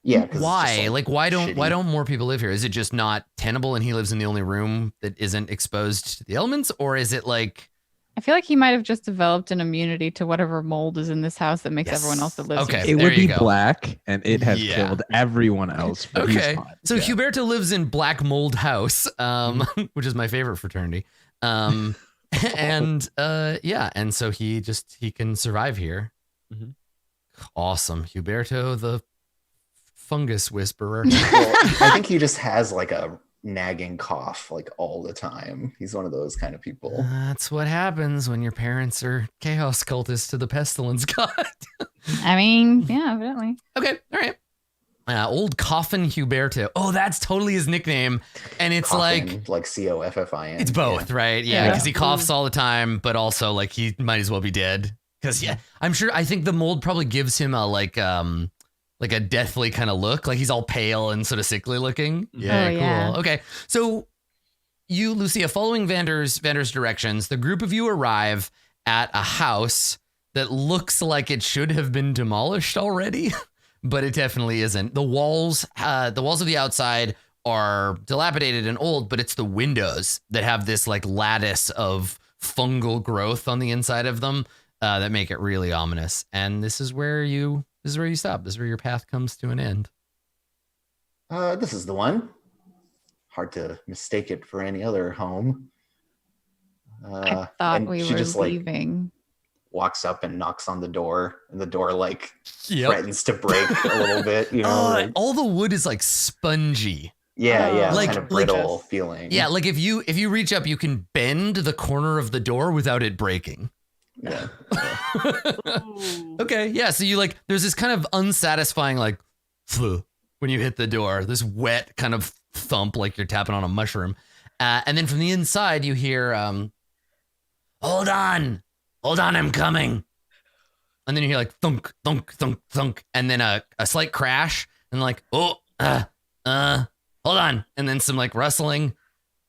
Yeah. Why? Like, why don't more people live here? Is it just not tenable and he lives in the only room that isn't exposed to the elements? Or is it like... I feel like he might have just developed an immunity to whatever mold is in this house that makes everyone else that lives here. It would be black, and it has killed everyone else. Okay. So Huberto lives in Black Mold House, which is my favorite fraternity. And so he can survive here. Mm-hmm. Awesome. Huberto, the fungus whisperer. Well, I think he just has like a nagging cough like all the time. He's one of those kind of people. That's what happens when your parents are chaos cultists to the pestilence god. I mean, yeah, evidently. Okay, all right. Old Coffin Huberto. Oh, that's totally his nickname. And it's Coffin, like COFFIN. It's both, right? Yeah, because he coughs all the time, but also like he might as well be dead. Because I think the mold probably gives him a like a deathly kind of look. Like he's all pale and sort of sickly looking. Yeah, cool. Yeah. Okay. So you, Lucia, following Vander's directions, the group of you arrive at a house that looks like it should have been demolished already. But it definitely isn't. The walls of the outside are dilapidated and old, but it's the windows that have this like lattice of fungal growth on the inside of them that make it really ominous. And this is where you stop. This is where your path comes to an end. This is the one. Hard to mistake it for any other home. I thought we were just leaving. Walks up and knocks on the door, and the door like threatens to break a little bit. You know, all the wood is like spongy. Yeah, like kind of brittle feeling. Yeah, like if you reach up, you can bend the corner of the door without it breaking. Yeah. Okay. Yeah. So you like, there's this kind of unsatisfying like when you hit the door, this wet kind of thump like you're tapping on a mushroom, and then from the inside you hear, "Hold on." I'm coming. And then you hear like thunk, thunk, thunk, thunk. And then a slight crash. And like, hold on. And then some like rustling.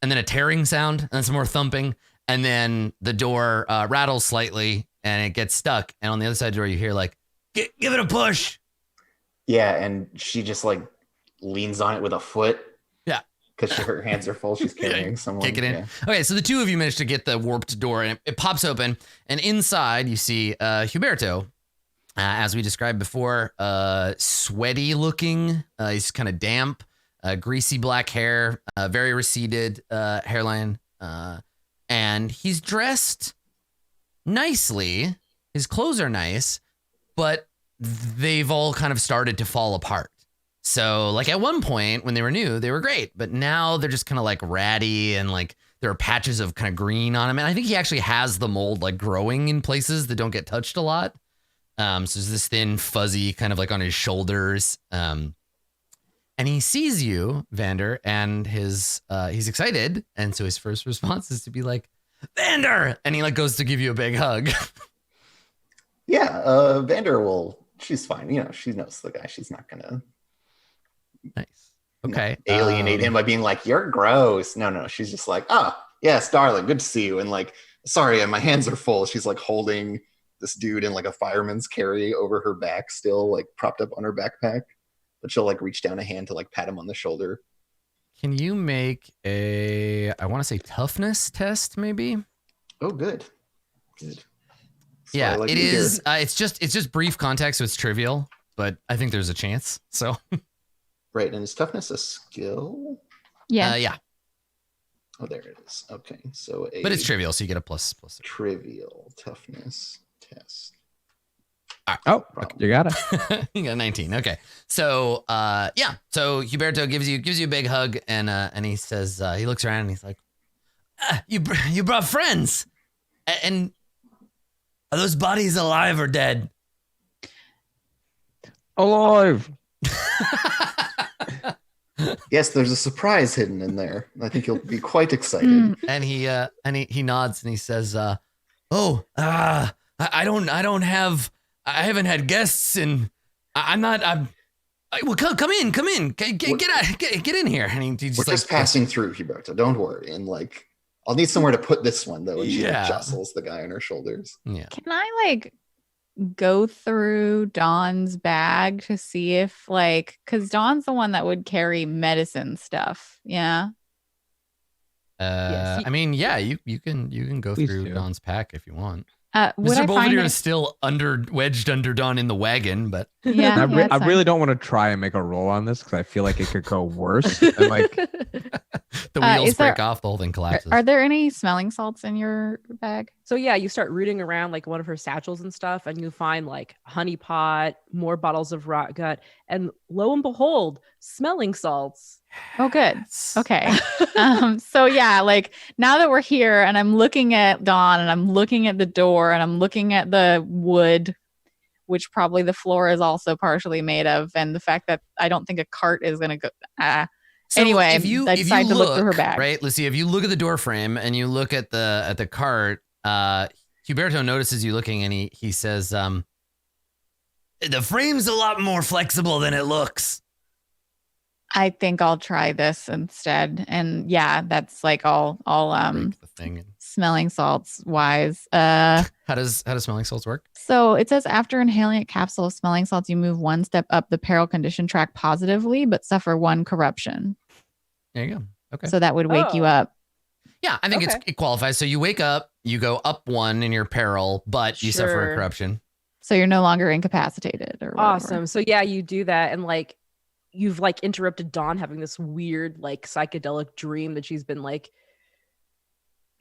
And then a tearing sound. And then some more thumping. And then the door rattles slightly and it gets stuck. And on the other side of the door, you hear like, give it a push. Yeah. And she just like leans on it with a foot. Because her hands are full. She's carrying someone. Kick it in. Yeah. Okay, so the two of you managed to get the warped door, and it pops open. And inside, you see Huberto, as we described before, sweaty looking. He's kind of damp, greasy black hair, very receded hairline. And he's dressed nicely. His clothes are nice, but they've all kind of started to fall apart. So like at one point when they were new, they were great, but now they're just kind of like ratty and like there are patches of kind of green on him. And I think he actually has the mold like growing in places that don't get touched a lot. So there's this thin fuzzy kind of like on his shoulders. And he sees you, Vander, and he's excited. And so his first response is to be like, Vander! And he like goes to give you a big hug. Yeah, Vander she's fine. You know, she knows the guy. She's not gonna nice. Okay. Alienate him by being like, you're gross. No. She's just like, oh, yes, darling. Good to see you. And like, sorry, my hands are full. She's like holding this dude in like a fireman's carry over her back still, like propped up on her backpack. but she'll like reach down a hand to like pat him on the shoulder. Can you make I want to say toughness test, maybe? Oh, good. Good. So Yeah, like it to hear. is. It's just brief context, so it's trivial, but I think there's a chance. So Right, and is toughness a skill? Yeah. yeah, Oh, there it is. Okay, so but it's trivial, so you get a plus. trivial toughness test. Oh, you got it. You got 19. Okay, so yeah, so Huberto gives you a big hug, and he says he looks around and he's like, you brought friends, and are those bodies alive or dead? Alive. Yes, there's a surprise hidden in there. I think you'll be quite excited. And he nods and he says, I haven't had guests and well, come in, get in here. And he just We're just passing through, Huberto. Don't worry. And like, I'll need somewhere to put this one though. And she like, jostles the guy on her shoulders. Yeah. Can I like go through Dawn's bag to see if like, because Dawn's the one that would carry medicine stuff. Yeah. Yes, I mean, yeah, you can go Please through do. Dawn's pack if you want. Would Mr. I find Belvedere it? is still wedged under Dawn in the wagon, but Yeah. I that's fine. really don't want to try and make a roll on this because I feel like it could go worse. And like, the wheels is there- break off, the whole thing Are, collapses. are there any smelling salts in your bag? So yeah, you start rooting around like one of her satchels and stuff, and you find like honey pot, more bottles of rot gut, and lo and behold, smelling salts. Oh, good. Yes. Okay. So yeah, like now that we're here and I'm looking at Dawn and I'm looking at the door and I'm looking at the wood, which probably the floor is also partially made of, and the fact that I don't think a cart is going to go. So Anyway, if you I decide to look through her bag. right, Lucia, if you look at the door frame and you look at the cart, Huberto notices you looking and he says, the frame's a lot more flexible than it looks. I think I'll try this instead. And yeah, that's like all Break the thing. smelling salts wise. How does smelling salts work? So it says after inhaling a capsule of smelling salts, you move one step up the peril condition track positively, but suffer one corruption. There you go. Okay. So that would wake you Oh. up. Yeah, I think Okay. it qualifies. So you wake up, you go up one in your peril, but you suffer a Sure. corruption. So you're no longer incapacitated or whatever. Awesome. So yeah, you do that, and like you've like interrupted Dawn having this weird like psychedelic dream that she's been like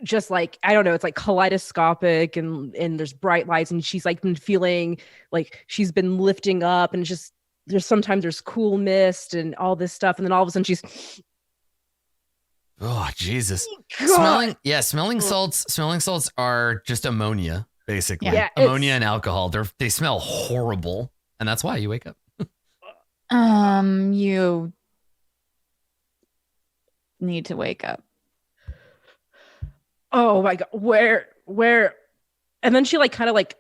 just like I don't know, it's like kaleidoscopic and there's bright lights and she's like been feeling like she's been lifting up and just there's cool mist and all this stuff and then all of a sudden she's Oh, Jesus. God. Smelling salts are just ammonia, basically. Yeah, Ammonia and alcohol. They smell horrible. And that's why you wake up. You need to wake up. Oh my God, where and then she like kind of like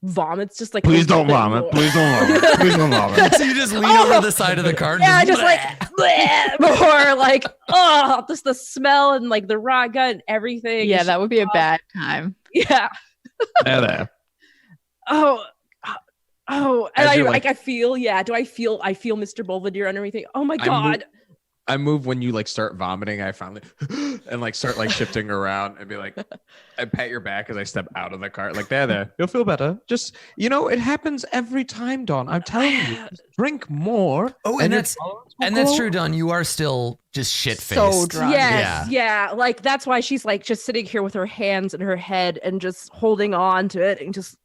vomits just like please a little don't bit vomit. more. Please don't vomit. Please don't vomit. So you just lean over the side of the car. And Yeah, just like bleh. bleh, more like oh, just the smell and like the raw gut and everything. Yeah, It's that would be a just- bad time. Yeah. There. Oh, and As I you're, like, like- I feel I feel Mr. Belvedere and everything. Oh my I God. I move when you like start vomiting. I finally and like start like shifting around and be like, I pat your back as I step out of the cart. Like there, you'll feel better. Just it happens every time, Dawn. I'm telling you, just drink more. Oh, and your that's tolerance will and that's go true, up. Don. You are still just shit faced. So drunk. Yes, yeah. Like that's why she's like just sitting here with her hands in her head and just holding on to it and just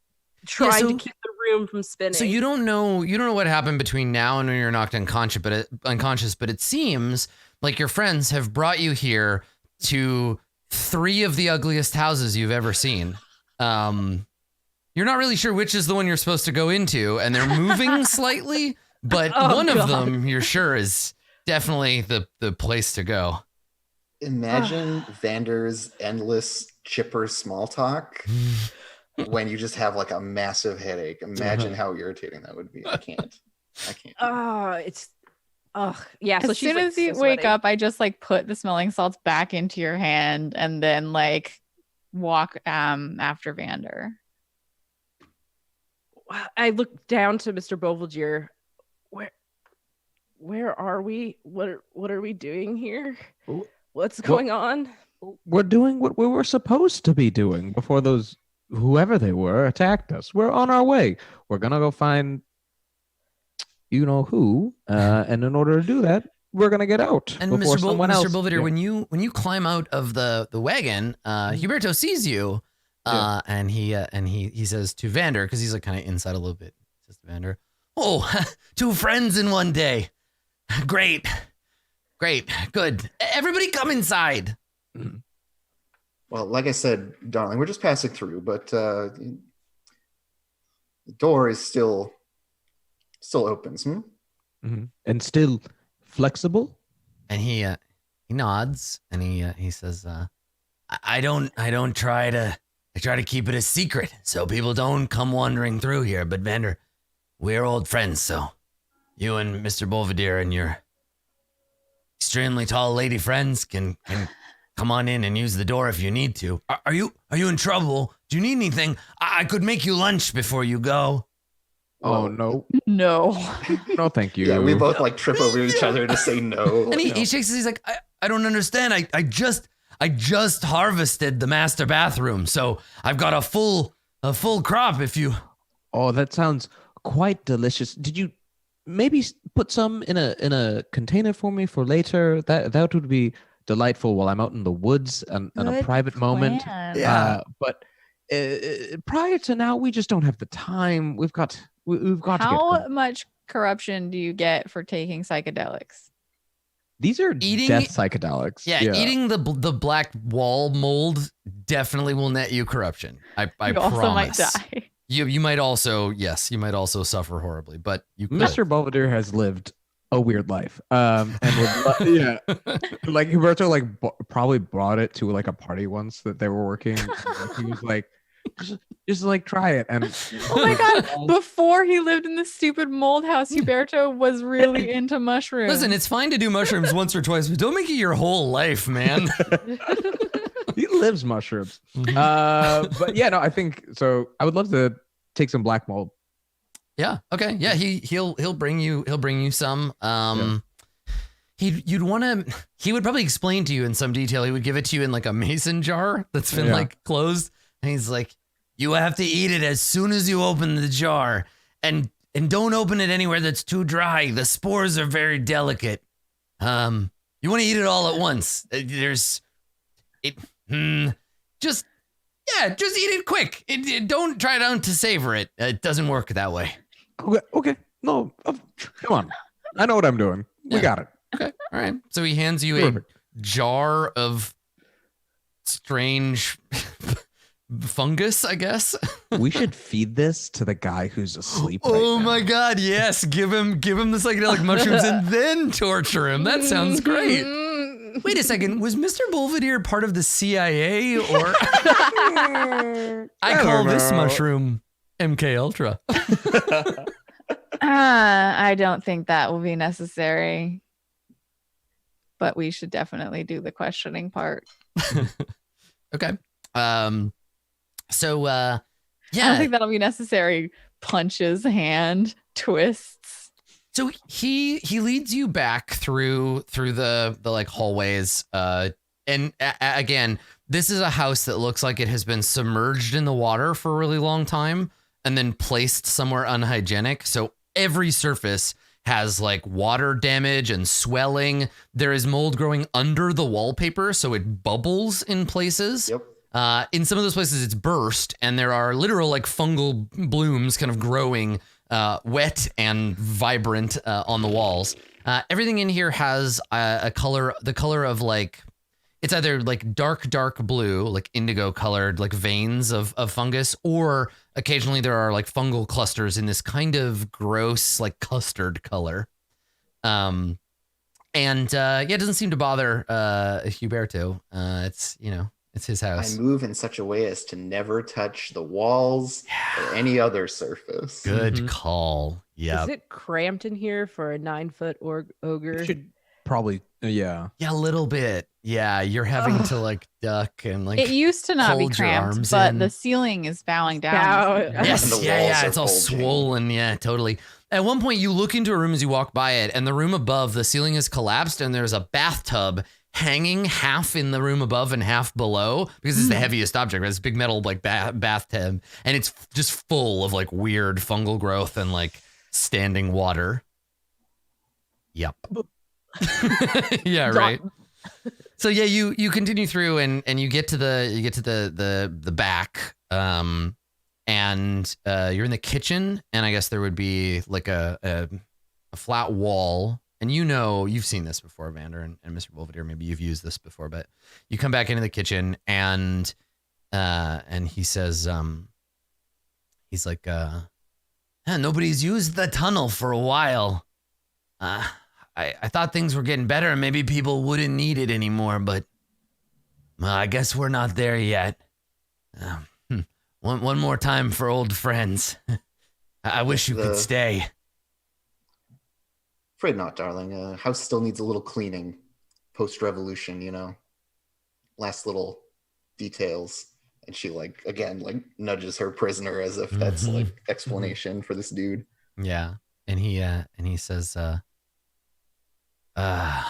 trying so- to keep the room from spinning. So you don't know what happened between now and when you're knocked unconscious, but it seems like your friends have brought you here to 3 of the ugliest houses you've ever seen. You're not really sure which is the one you're supposed to go into, and they're moving slightly, but Oh, one God. of them you're sure is definitely the place to go. Imagine Vander's endless chipper small talk when you just have like a massive headache. Imagine how irritating that would be. I can't. Yeah. So As she's soon like, as you so wake sweaty. up, I just like put the smelling salts back into your hand and then like walk after Vander. I look down to Mr. Belvedere. where are we? What are we doing here? Oh, What's going on? We're doing what we were supposed to be doing before those whoever they were attacked us. We're on our way. We're gonna go find you know who, and in order to do that, we're gonna get out And before Mr. someone else. Mr. Belvedere, Yeah. when you climb out of the wagon, Huberto sees you, and he says to Vander, because he's like kind of inside a little bit. He says to Vander, "Oh, 2 friends in one day. Great, good. Everybody, come inside." Well, like I said, darling, we're just passing through, but the door is still open. And still flexible. And he nods and he says, I try to keep it a secret so people don't come wandering through here. But Vander, we're old friends, so you and Mr. Belvedere and your extremely tall lady friends can come on in and use the door if you need to. Are you in trouble? Do you need anything? I could make you lunch before you go. Oh no, No. no, thank you. Yeah, we both like trip over each other to say no. And he shakes his, he's like, I don't understand. I just harvested the master bathroom, so I've got a full crop if you. Oh, that sounds quite delicious. Did you maybe put some in a container for me for later? That would be delightful while I'm out in the woods and a Good private moment. plan. Yeah. But prior to now, we just don't have the time. We've got to get How going. much corruption do you get for taking psychedelics? These are Eating- death psychedelics. Yeah, eating the black wall mold definitely will net you corruption. I You promise. also might die. You might also suffer horribly, but you could. Mr. Belvedere has lived a weird life. And yeah, like Huberto probably brought it to like a party once that they were working. He was like, just like try it. And Oh my god! Before he lived in the stupid mold house, Huberto was really into mushrooms. Listen, it's fine to do mushrooms once or twice, but don't make it your whole life, man. he lives mushrooms. But yeah, no, I think so. I would love to take some black mold. Yeah. Okay. Yeah. He'll bring you some. He would probably explain to you in some detail. He would give it to you in like a mason jar that's been like closed, and he's like, you have to eat it as soon as you open the jar, and don't open it anywhere that's too dry. The spores are very delicate. You want to eat it all at once. Just eat it quick. Don't try to savor it. It doesn't work that way. Okay. No, come on. I know what I'm doing. We Yeah. got it. Okay. All right. So he hands you Perfect. a jar of strange fungus, I guess. We should feed this to the guy who's asleep. Right Oh now. my God. Yes. Give him the psychedelic mushrooms and then torture him. That sounds great. Wait a second. Was Mr. Belvedere part of the CIA or I call this mushroom MK Ultra. I don't think that will be necessary. But we should definitely do the questioning part. Okay. So I don't yeah. think that'll be necessary. Punches, hand, twists. So he leads you back through the like hallways. And again, this is a house that looks like it has been submerged in the water for a really long time and then placed somewhere unhygienic. So every surface has like water damage and swelling. There is mold growing under the wallpaper, so it bubbles in places. Yep. In some of those places, it's burst, and there are literal like fungal blooms kind of growing, wet and vibrant on the walls. Everything in here has the color of like, it's either like dark blue, like indigo colored, like veins of fungus, or occasionally there are like fungal clusters in this kind of gross, like custard color. And it doesn't seem to bother Huberto. It's his house. I move in such a way as to never touch the walls or any other surface. Good call. Yeah. Is it cramped in here for a 9-foot ogre? You should probably, yeah. Yeah, a little bit. Yeah, you're having to like duck and like. It used to not be hold your cramped, arms but in. the ceiling is bowing down. Bow- And Yes, the yeah, walls are it's all bulging. swollen. Yeah, totally. At one point, you look into a room as you walk by it, and the room above, the ceiling has collapsed, and there's a bathtub hanging half in the room above and half below because it's the heaviest object. Right? It's a big metal like bathtub, and it's just full of like weird fungal growth and like standing water. Yep. Yeah, right. So yeah, you continue through and you get to the back, and you're in the kitchen, and I guess there would be like a flat wall, and you've seen this before, Vander and Mr. Belvedere. Maybe you've used this before, but you come back into the kitchen, and he says, he's like, nobody's used the tunnel for a while. I thought things were getting better and maybe people wouldn't need it anymore, but I guess we're not there yet. One more time for old friends. I wish you could stay. Afraid not, darling. House still needs a little cleaning post-revolution, last little details. And she nudges her prisoner as if that's like explanation for this dude. Yeah. And he says, are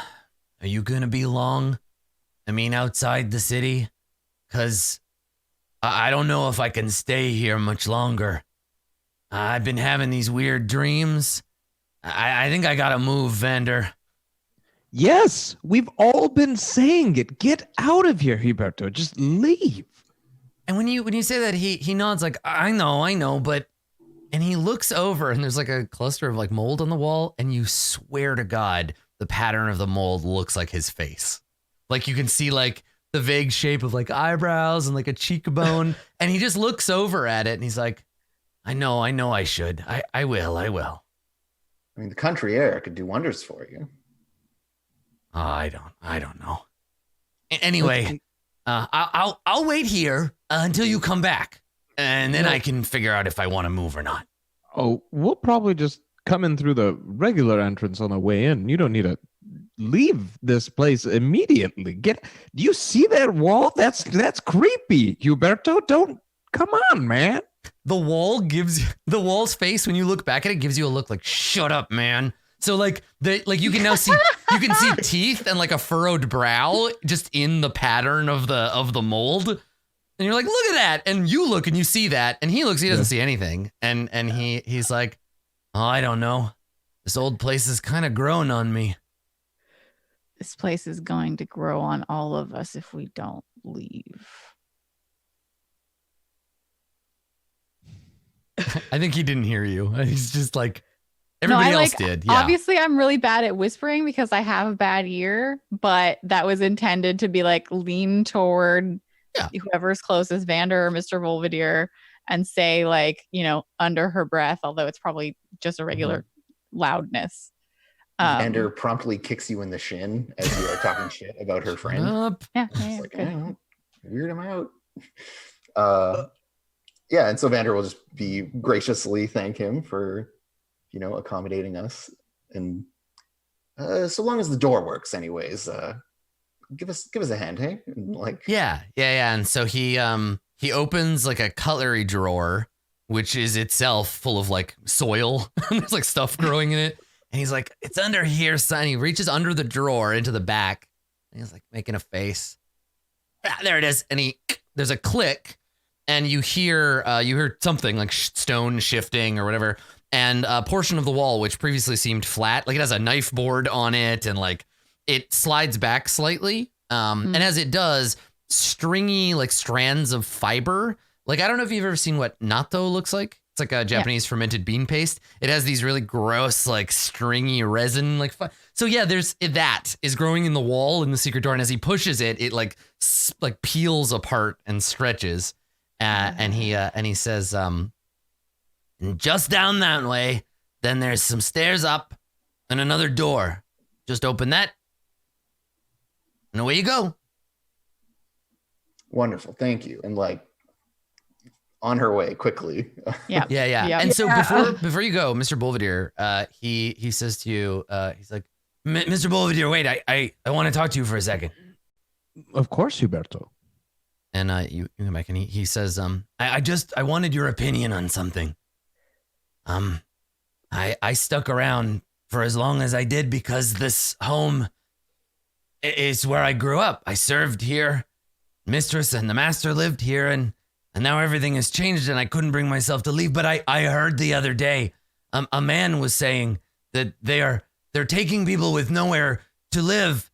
you gonna be long? I mean, outside the city? 'Cause I don't know if I can stay here much longer. I've been having these weird dreams. I think I gotta move, Vander. Yes, we've all been saying it. Get out of here, Huberto. Just leave. And when you say that, he nods like, I know, but... And he looks over, and there's like a cluster of like mold on the wall, and you swear to God, the pattern of the mold looks like his face. Like you can see like the vague shape of like eyebrows and like a cheekbone, and he just looks over at it, and he's like, I know I should. I will. I mean, the country air could do wonders for you. Oh, I don't know. Anyway, I'll wait here until you come back, and then I can figure out if I want to move or not. Oh, we'll probably just come in through the regular entrance on the way in. You don't need to leave this place immediately. Do you see that wall? That's creepy, Huberto. Don't come on, man. The wall's face when you look back at it gives you a look like, shut up, man. So like you can now see teeth and like a furrowed brow just in the pattern of the mold. And you're like, look at that. And you look and you see that, and he looks, he doesn't see anything. And he's like, oh, I don't know. This old place has kind of grown on me. This place is going to grow on all of us if we don't leave. I think he didn't hear you. He's just like, everybody else did. Yeah. Obviously, I'm really bad at whispering because I have a bad ear, but that was intended to be like lean toward whoever's closest, Vander or Mr. Belvedere, and say like, under her breath, although it's probably just a regular loudness. Vander promptly kicks you in the shin as you are talking shit about her friend. Yeah, like, weird him out. And so Vander will just be graciously thank him for, accommodating us. And so long as the door works anyways, give us a hand, hey? And Yeah. And so he opens like a cutlery drawer, which is itself full of like soil. There's like stuff growing in it. And he's like, it's under here, son. He reaches under the drawer into the back. And he's like making a face. There it is. And there's a click, and you hear something like stone shifting or whatever. And a portion of the wall, which previously seemed flat, like it has a knife board on it, and like it slides back slightly. And as it does, stringy like strands of fiber. Like, I don't know if you've ever seen what natto looks like. It's like a Japanese fermented bean paste. It has these really gross, like stringy resin, like. So yeah, that is growing in the wall in the secret door, and as he pushes it, it like peels apart and stretches. And he says, just down that way, then there's some stairs up and another door. Just open that, and away you go. Wonderful, thank you. And on her way quickly. Yeah. And so before you go, Mr. Belvedere, he says to you, he's like, Mr. Belvedere, wait, I want to talk to you for a second. Of course, Huberto. And you come back, and he says, I wanted your opinion on something. I stuck around for as long as I did because this home is where I grew up. I served here. Mistress and the master lived here, and now everything has changed and I couldn't bring myself to leave. But I heard the other day a man was saying that they're taking people with nowhere to live.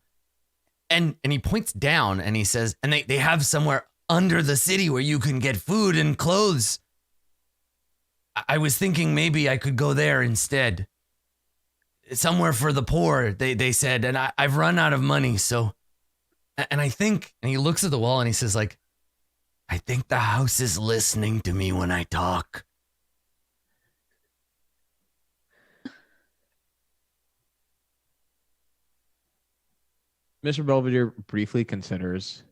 And he points down and he says, and they have somewhere under the city where you can get food and clothes. I was thinking maybe I could go there instead. Somewhere for the poor, they said, and I've run out of money, so. And I think, and he looks at the wall and he says, like, I think the house is listening to me when I talk. Mr. Belvedere briefly considers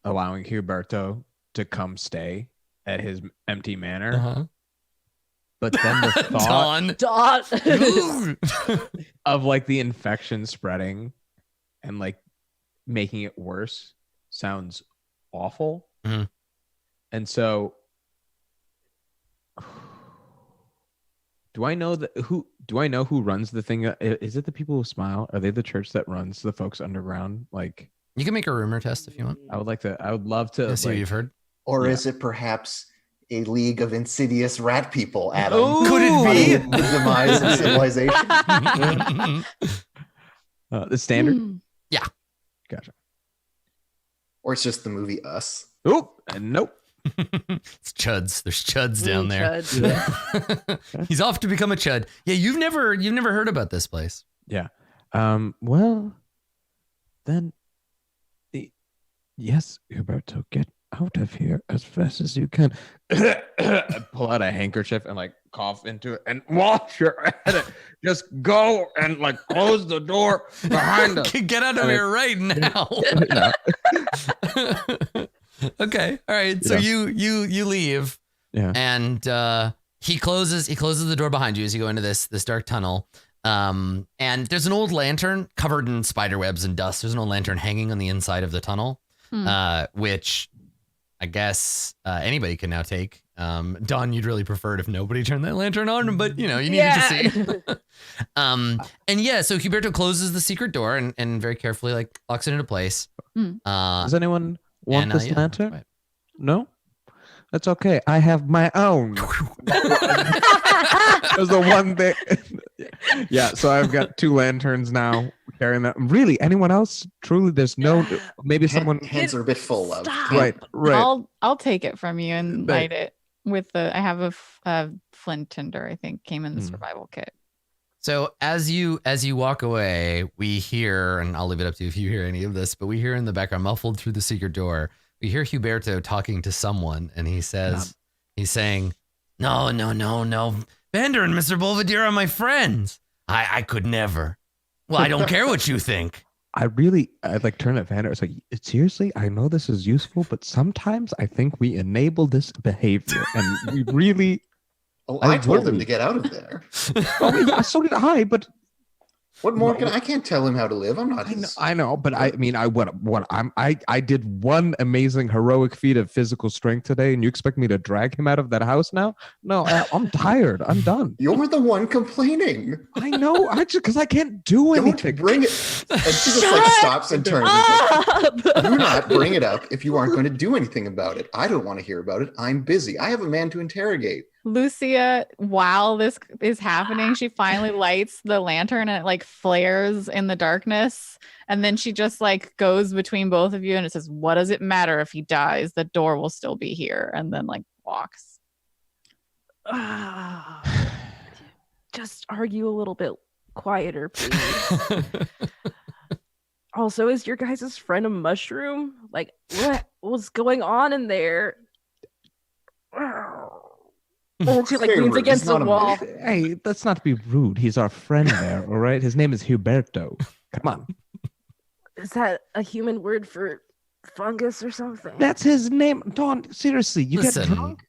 allowing Huberto to come stay at his empty manor. Uh-huh. But then the thought Dot. of like the infection spreading and like making it worse sounds awful. Mm-hmm. And so do I know who runs the thing? Is it the people who smile? Are they the church that runs the folks underground? Like, You can make a rumor test if you want. I would love to See what you've heard. Or Yeah. is it perhaps a league of insidious rat people, Adam? Could it be? The demise of civilization. the standard. Gotcha. Or it's just the movie Us. Oop, and nope. It's chuds. There's chuds down there. Chud. He's off to become a chud. Yeah, you've never heard about this place. Yeah. Well, then, yes, Huberto, get out of here as fast as you can. I pull out a handkerchief and like cough into it and wash your head. Just go and like close the door behind us. Get out of And here right now. Okay. All right. So Yeah. you leave. Yeah. And he closes the door behind you as you go into this dark tunnel. And there's an old lantern covered in spider webs and dust. There's an old lantern hanging on the inside of the tunnel, which I guess anybody can now take. Dawn, you'd really prefer it if nobody turned that lantern on, but you needed to see. And yeah, so Huberto closes the secret door and very carefully like locks it into place. Does anyone want this yeah, lantern? right. No? That's okay. I have my own. That's the one thing. Yeah, so I've got 2 lanterns now carrying that. Really, anyone else? Truly, there's no, maybe someone. Hands are a bit full of. Stop. Right. I'll take it from you and Right. light it with I have a flint tinder, I think, came in the survival kit. So as you walk away, we hear, and I'll leave it up to you if you hear any of this, but we hear in the background, muffled through the secret door, we hear Huberto talking to someone, and he says, he's saying, no, Vander and Mr. Belvedere are my friends. I could never. Well, I don't care what you think. I like turn at Vander. It's like, seriously, I know this is useful, but sometimes I think we enable this behavior, and we really. Oh, I I told him worry. to get out of there. Oh yeah, so did I. But What more can I can't tell him how to live. I'm not his. I know, but I mean, I did one amazing heroic feat of physical strength today, and you expect me to drag him out of that house now? No, I'm tired. I'm done. You're the one complaining. I know. I just because I can't do Don't anything. bring it. And she just like stops and turns. And says, do not bring it up if you aren't going to do anything about it. I don't want to hear about it. I'm busy. I have a man to interrogate. Lucia, while this is happening, she finally lights the lantern and it like flares in the darkness. And then she just like goes between both of you and it says, what does it matter if he dies? The door will still be here. And then like walks. Just argue a little bit quieter, please. Also, is your guys' friend a mushroom? Like, what was going on in there? Oh, she like Very leans rude. against It's the not a wall. mushroom. Hey, let's not be rude. He's our friend there, all right? His name is Huberto. Come on. Is that a human word for fungus or something? That's his name. Dawn, seriously, you Listen, get drunk?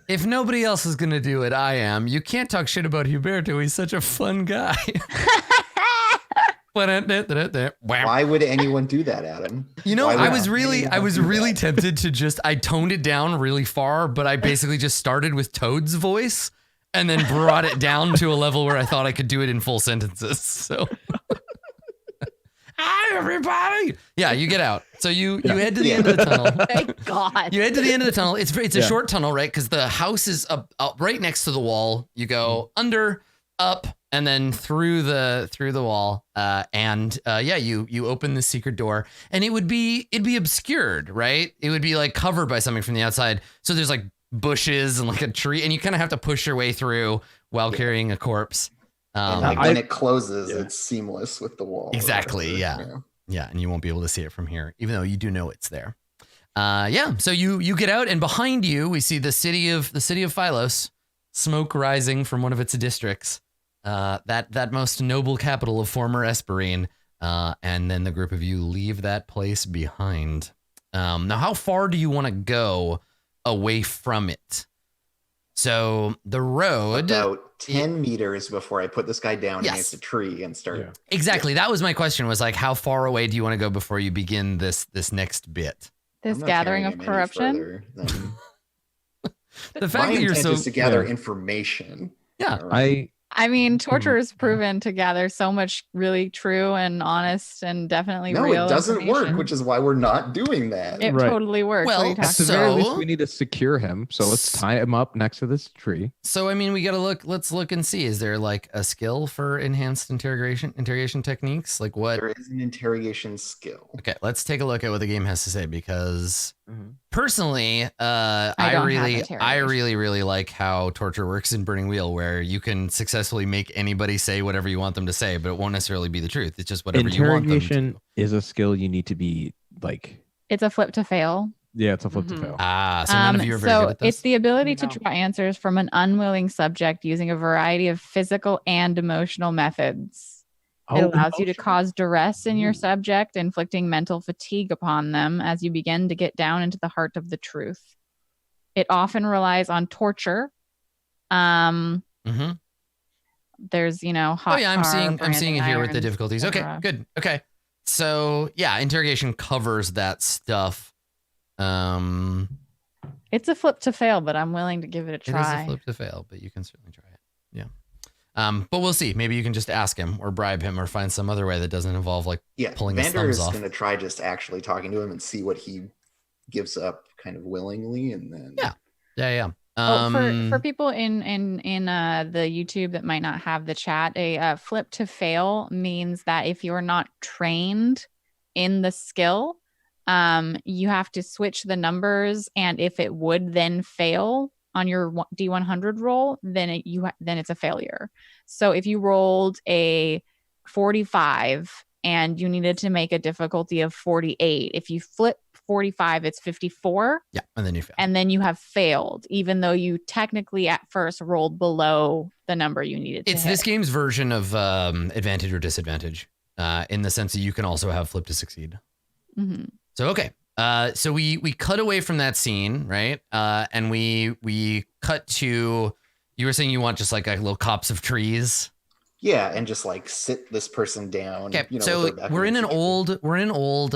if nobody else is going to do it, I am. You can't talk shit about Huberto. He's such a fun guy. Why would anyone do that, Adam? Why I would was really anyone do that? tempted to I toned it down really far, but I basically just started with Toad's voice and then brought it down to a level where I thought I could do it in full sentences. So, hi everybody. Yeah, you get out. So you head to the end of the tunnel. Thank God. You head to the end of the tunnel. It's a short tunnel, right? Because the house is up right next to the wall. You go under, up, and then through the wall. You open the secret door, and it'd be obscured, right? It would be like covered by something from the outside. So there's like bushes and like a tree, and you kind of have to push your way through while carrying a corpse. And like when it closes, it's seamless with the wall. Exactly. Yeah. Yeah, and you won't be able to see it from here, even though you do know it's there. So you get out, and behind you we see the city of Philos, smoke rising from one of its districts. That most noble capital of former Esperine. And then the group of you leave that place behind. Now, how far do you want to go away from it? So the road about 10 meters before I put this guy down against a tree and start. Yeah. Exactly. That was my question, was like, how far away do you want to go before you begin this next bit? This gathering of corruption. The fact that you're so is to gather information. Yeah. I mean, torture is proven to gather so much really true and honest and definitely real. No, it doesn't work, which is why we're not doing that. It totally works. Well, at the very least, we need to secure him. So let's tie him up next to this tree. So, I mean, we got to look. Let's look and see. Is there like a skill for enhanced interrogation techniques? Like what? There is an interrogation skill. Okay, let's take a look at what the game has to say, because personally, I really like how torture works in Burning Wheel, where you can successfully make anybody say whatever you want them to say, but it won't necessarily be the truth. It's just whatever you want them to. Interrogation is a skill you need to be like. It's a flip to fail. Yeah, it's a flip to fail. So none of you are very good at this. It's the ability to draw answers from an unwilling subject using a variety of physical and emotional methods. It allows you to cause duress in your subject, inflicting mental fatigue upon them as you begin to get down into the heart of the truth. It often relies on torture. There's, hot I'm seeing it here with the difficulties. Okay, good. Okay. So yeah, interrogation covers that stuff. It's a flip to fail, but I'm willing to give it a try. It is a flip to fail, but you can certainly try it. Yeah. But we'll see. Maybe you can just ask him or bribe him or find some other way that doesn't involve like pulling his thumbs off. Vander is going to try just actually talking to him and see what he gives up kind of willingly, and then yeah. For people in the YouTube that might not have the chat, a flip to fail means that if you're not trained in the skill, you have to switch the numbers, and if it would then fail on your D100 roll, then it's a failure. So if you rolled a 45 and you needed to make a difficulty of 48, if you flip 45, it's 54. Yeah, and then you fail. And then you have failed, even though you technically at first rolled below the number you needed to hit. This game's version of advantage or disadvantage, in the sense that you can also have flip to succeed. So, okay. So we cut away from that scene, right? And we cut to, you were saying you want just like a little copse of trees. Yeah, and just like sit this person down. Okay, so we're in an old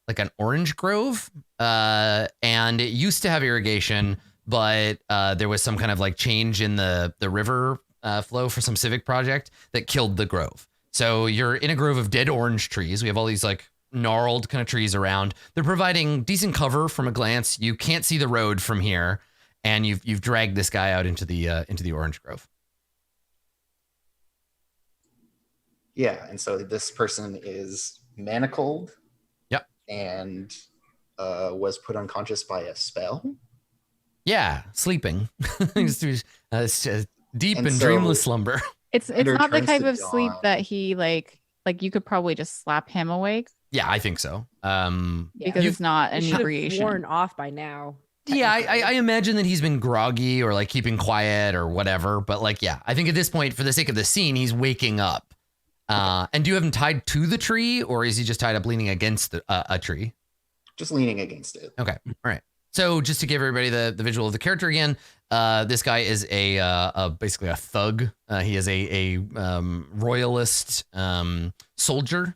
like an orange grove, and it used to have irrigation, but there was some kind of like change in the river flow for some civic project that killed the grove. So you're in a grove of dead orange trees. We have all these like gnarled kind of trees around. They're providing decent cover from a glance. You can't see the road from here, and you've dragged this guy out into the orange grove. Yeah, and so this person is manacled. Yep. And was put unconscious by a spell. Yeah, sleeping. It's deep and dreamless slumber. It's not the type of sleep that he like you could probably just slap him awake. Yeah, I think so. Because it's not an inebriation. Worn off by now. Yeah, I imagine that he's been groggy or like keeping quiet or whatever. But like, yeah, I think at this point, for the sake of the scene, he's waking up. And do you have him tied to the tree, or is he just tied up leaning against a tree? Just leaning against it. Okay. All right. So just to give everybody the visual of the character again, this guy is basically a thug. He is a royalist soldier.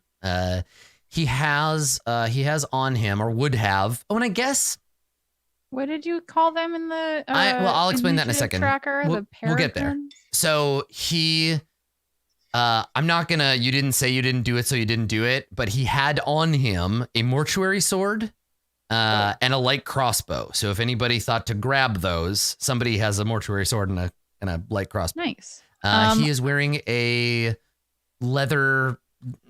He has on him, or would have. Oh, and I guess What did you call them in the I'll explain that in a initiative second. tracker? We'll get there. Paragons? So he, I'm not gonna, you didn't say you didn't do it, so you didn't do it, but he had on him a mortuary sword and a light crossbow. So if anybody thought to grab those, somebody has a mortuary sword and a light crossbow. Nice. He is wearing a leather,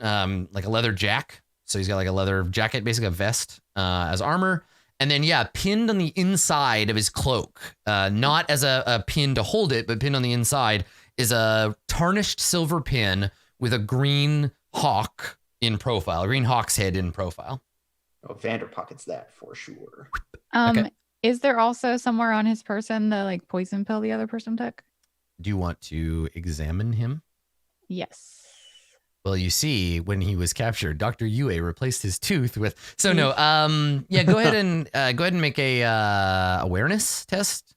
like a leather jack. So he's got like a leather jacket, basically a vest as armor. And then, pinned on the inside of his cloak, not as a pin to hold it, but pinned on the inside is a tarnished silver pin with a green hawk in profile, a green hawk's head in profile. Oh, Vander pockets that for sure. Okay. Is there also somewhere on his person the like poison pill the other person took? Do you want to examine him? Yes. Well, you see, when he was captured, Dr. Yue replaced his tooth with. So no, go ahead and make a awareness test.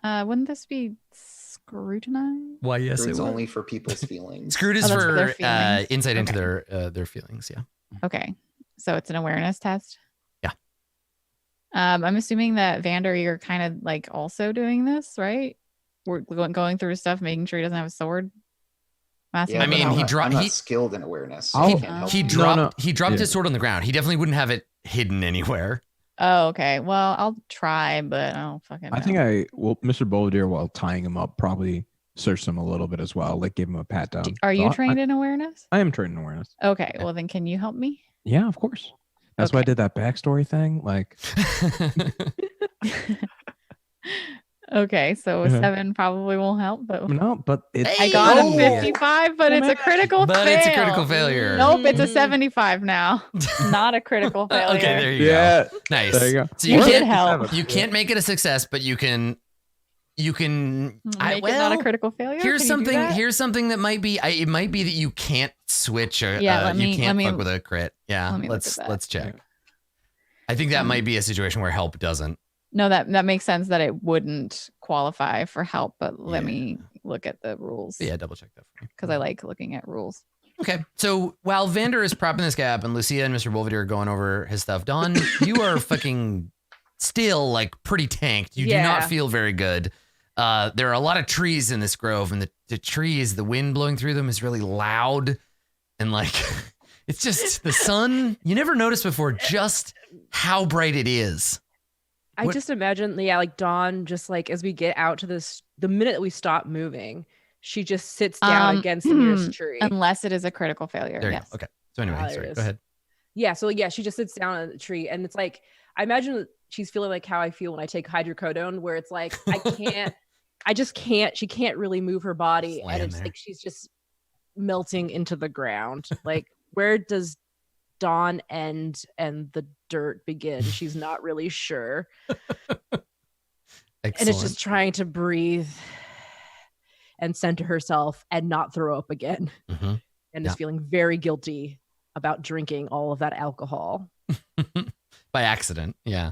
Wouldn't this be scrutinized? Why? Yes, It's only for people's feelings. Screwed is Oh, that's for their for feelings. insight into Okay. their feelings. Yeah. Okay, so it's an awareness test. Yeah. I'm assuming that Vander, you're kind of like also doing this, right? We're going through his stuff, making sure he doesn't have a sword. Yeah, I mean, but he I'm dropped. not skilled in awareness. So Oh. I can't help He you. dropped. He dropped Yeah. his sword on the ground. He definitely wouldn't have it hidden anywhere. Oh, okay. Well, I'll try, but I don't fucking know. I think Mr. Belvedere, while tying him up, probably searched him a little bit as well, like gave him a pat down. Are So you trained in awareness? I am trained in awareness. Okay. Yeah. Well, then can you help me? Yeah, of course. That's why I Okay. did that backstory thing. Like, Okay, so a Uh-huh. 7 probably won't help, but no, but it's I got a Hey! 55, but it's a critical But fail. it's a critical failure. Nope, it's a 75 now. Not a critical failure. Okay, there you yeah. go. Nice. There you go. So You you did can't help. you can't make it a success, but you can. Make it not a critical failure. Here's Can you do something. that? Here's something that might be. It might be that you can't switch. Yeah, You can't fuck with a crit. Yeah. let me look Let's at that. check. I think that Um, might be a situation where help doesn't. No, that makes sense that it wouldn't qualify for help, but let Yeah. me look at the rules But yeah, double check that for me. because I like looking at rules. Okay, so while Vander is propping this guy up and Lucia and Mr. Belvedere are going over his stuff, Dawn, you are fucking still like pretty tanked. You do Yeah. not feel very good. There are a lot of trees in this grove, and the trees, the wind blowing through them is really loud, and like it's just the sun. You never noticed before just how bright it is. I What- just imagine, like Dawn, just like as we get out to this, the minute that we stop moving, she just sits down against the nearest tree. Unless it is a critical failure. There you Yes. go. Okay. So anyway, there sorry. it Go is. ahead. Yeah, so she just sits down on the tree, and it's like I imagine she's feeling like how I feel when I take hydrocodone, where it's like I can't, I just can't. She can't really move her body, Just and laying it's there. like she's just melting into the ground. Like where does dawn end and the dirt begin? She's not really sure, Excellent. and it's just trying to breathe and center herself and not throw up again, Mhm. and Yeah. is feeling very guilty about drinking all of that alcohol. By accident. Yeah.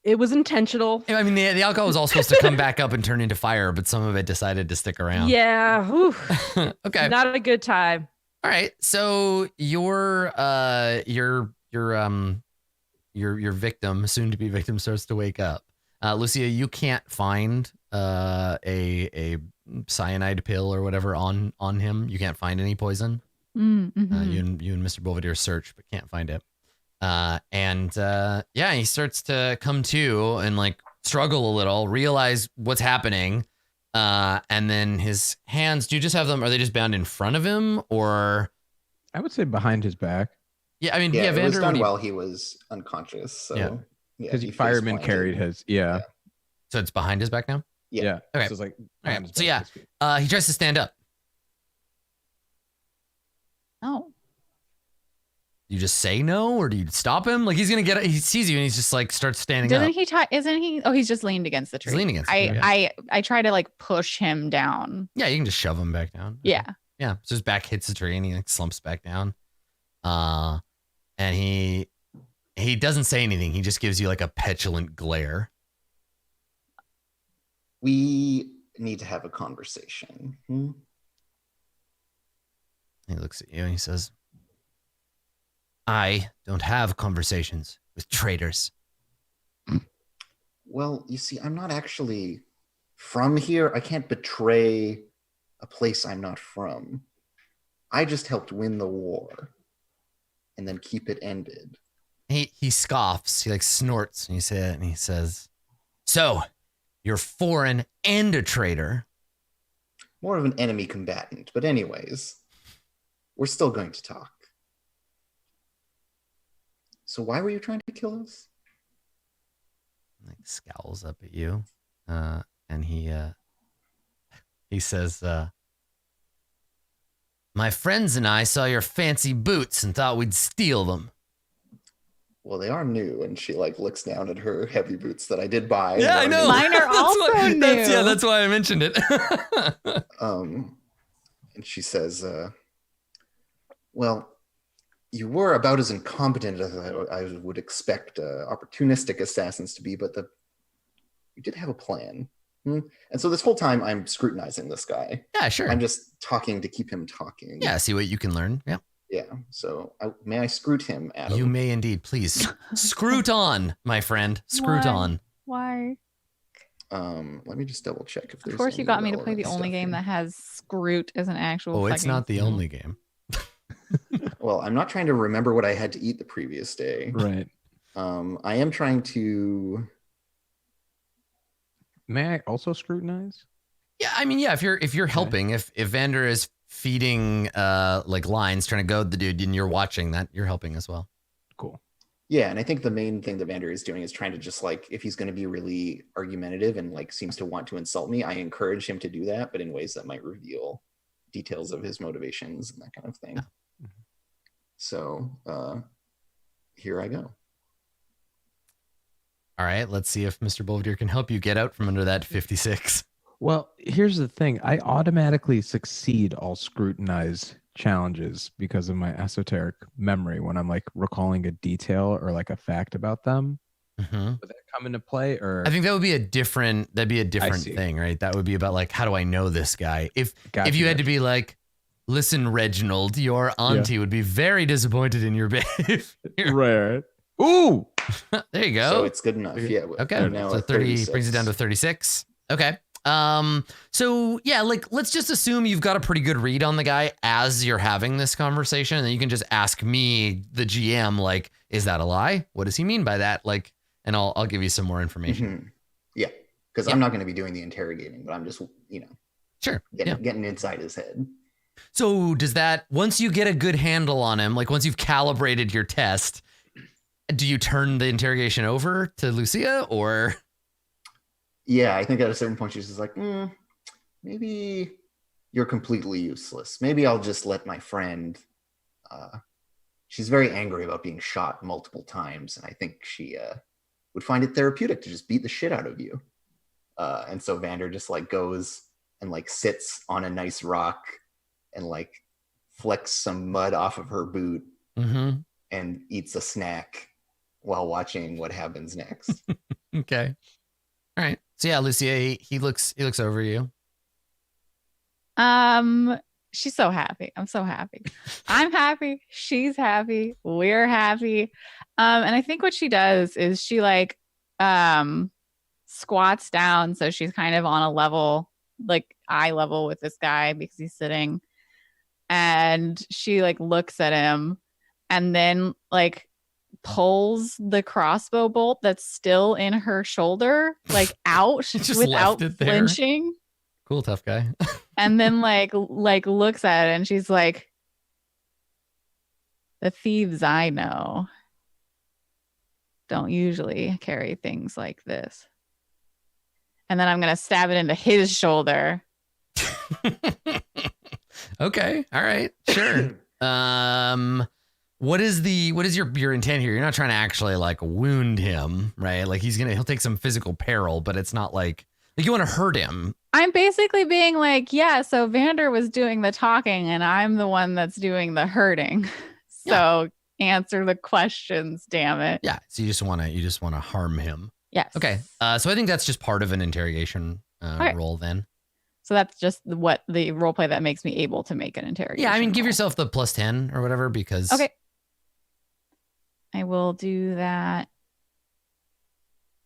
It was intentional. I mean, the alcohol was all supposed to come back up and turn into fire, but some of it decided to stick around. Yeah. whew. Okay. Not a good time. All right. So your victim, soon to be victim, starts to wake up. Lucia, you can't find a cyanide pill or whatever on him. You can't find any poison. Mm-hmm. You and Mr. Belvedere search, but can't find it. He starts to come to and like struggle a little, realize what's happening. And then his hands, do you just have them? Are they just bound in front of him, or? I would say behind his back Yeah, I mean, Yeah, it was Vander, done when he- while he was unconscious. So Yeah. because he fireman face-planted. carried his. Yeah. so it's behind his back now. Yeah. Okay. So it's like Okay, behind his so back, yeah. his feet. He tries to stand up. Oh, You just say no, or do you stop him? Like he's gonna get. He sees you and he's just like starts standing doesn't up. he? Isn't he? Oh, he's just leaned against the tree. He's leaning against the tree, I try to like push him down. Yeah, you can just shove him back down. Yeah. Yeah. So his back hits the tree and he like slumps back down. And he doesn't say anything. He just gives you like a petulant glare. We need to have a conversation. He looks at you and he says, "I don't have conversations with traitors." Well, you see, I'm not actually from here. I can't betray a place I'm not from. I just helped win the war and then keep it ended. He scoffs. He like snorts and he says, "So, you're foreign and a traitor." More of an enemy combatant, but anyways, we're still going to talk. So why were you trying to kill us? Like scowls up at you, and he says, "My friends and I saw your fancy boots and thought we'd steal them." Well, they are new, and she like looks down at her heavy boots that I did buy. Yeah, I and know. new. Mine are also new. That's why I mentioned it. And she says, well, you were about as incompetent as I would expect opportunistic assassins to be, but you did have a plan. And so this whole time I'm scrutinizing this guy. Yeah, sure. I'm just talking to keep him talking. Yeah, see what you can learn. Yeah. Yeah. So may I scrute him, Adam? You may indeed. Please. Scroot on, my friend. Scroot Why? on. Why? Let me just double check if there's. Of course, you any got me to play the relevant only stuff game here. that has Scroot as an actual. Oh, it's fucking- not the only game. Well, I'm not trying to remember what I had to eat the previous day. Right. I am trying to. May I also scrutinize? Yeah, I mean, yeah, if you're helping, if Vander is feeding like lines, trying to goad the dude, and you're watching that, you're helping as well. Cool. Yeah, and I think the main thing that Vander is doing is trying to just like, if he's going to be really argumentative and like seems to want to insult me, I encourage him to do that, but in ways that might reveal details of his motivations and that kind of thing. Mm-hmm. So here I go. All right, let's see if Mr. Belvedere can help you get out from under that 56. Well, here's the thing. I automatically succeed all scrutinize challenges because of my esoteric memory when I'm like recalling a detail or like a fact about them. Mm-hmm. Would that come into play? Or I think that'd be a different see. thing, right? That would be about like, how do I know this guy? If Gotcha, you had to be like, listen, Reginald, your auntie would be very disappointed in your behavior. right. Ooh. There you go. So it's good enough. Yeah. Okay. we're now So at 30 36. brings it down to 36. Okay. So yeah, like let's just assume you've got a pretty good read on the guy as you're having this conversation, and then you can just ask me, the GM, like, is that a lie? What does he mean by that? Like, and I'll give you some more information. Mhm. Yeah, because Yeah. I'm not going to be doing the interrogating, but I'm just Sure. Yeah. getting inside his head. So does that, once you get a good handle on him, like once you've calibrated your test, do you turn the interrogation over to Lucia or? Yeah, I think at a certain point she's just like, maybe you're completely useless. Maybe I'll just let my friend. She's very angry about being shot multiple times, and I think she would find it therapeutic to just beat the shit out of you. And so Vander just like goes and like sits on a nice rock and like flecks some mud off of her boot Mm-hmm. and eats a snack while watching what happens next. Okay. All right. So yeah, Lucia, he looks over you. She's so happy. I'm so happy. I'm happy. She's happy. We're happy. And I think what she does is she like squats down so she's kind of on a level, like eye level with this guy because he's sitting. And she like looks at him and then like pulls the crossbow bolt that's still in her shoulder like out Just without left it there. flinching. Cool, tough guy. And then like looks at it and she's like, the thieves I know don't usually carry things like this. And then I'm gonna stab it into his shoulder. Okay. All right. Sure. What is your intent here? You're not trying to actually like wound him, right? Like he'll take some physical peril, but it's not like you want to hurt him. I'm basically being like, yeah, so Vander was doing the talking and I'm the one that's doing the hurting. So answer the questions, damn it. Yeah. So you just want to harm him. Yes. Okay. So I think that's just part of an interrogation Okay. role then. So that's just what the role play that makes me able to make an interrogation. Yeah. I mean, give roll. yourself the plus 10 or whatever, because. Okay. I will do that.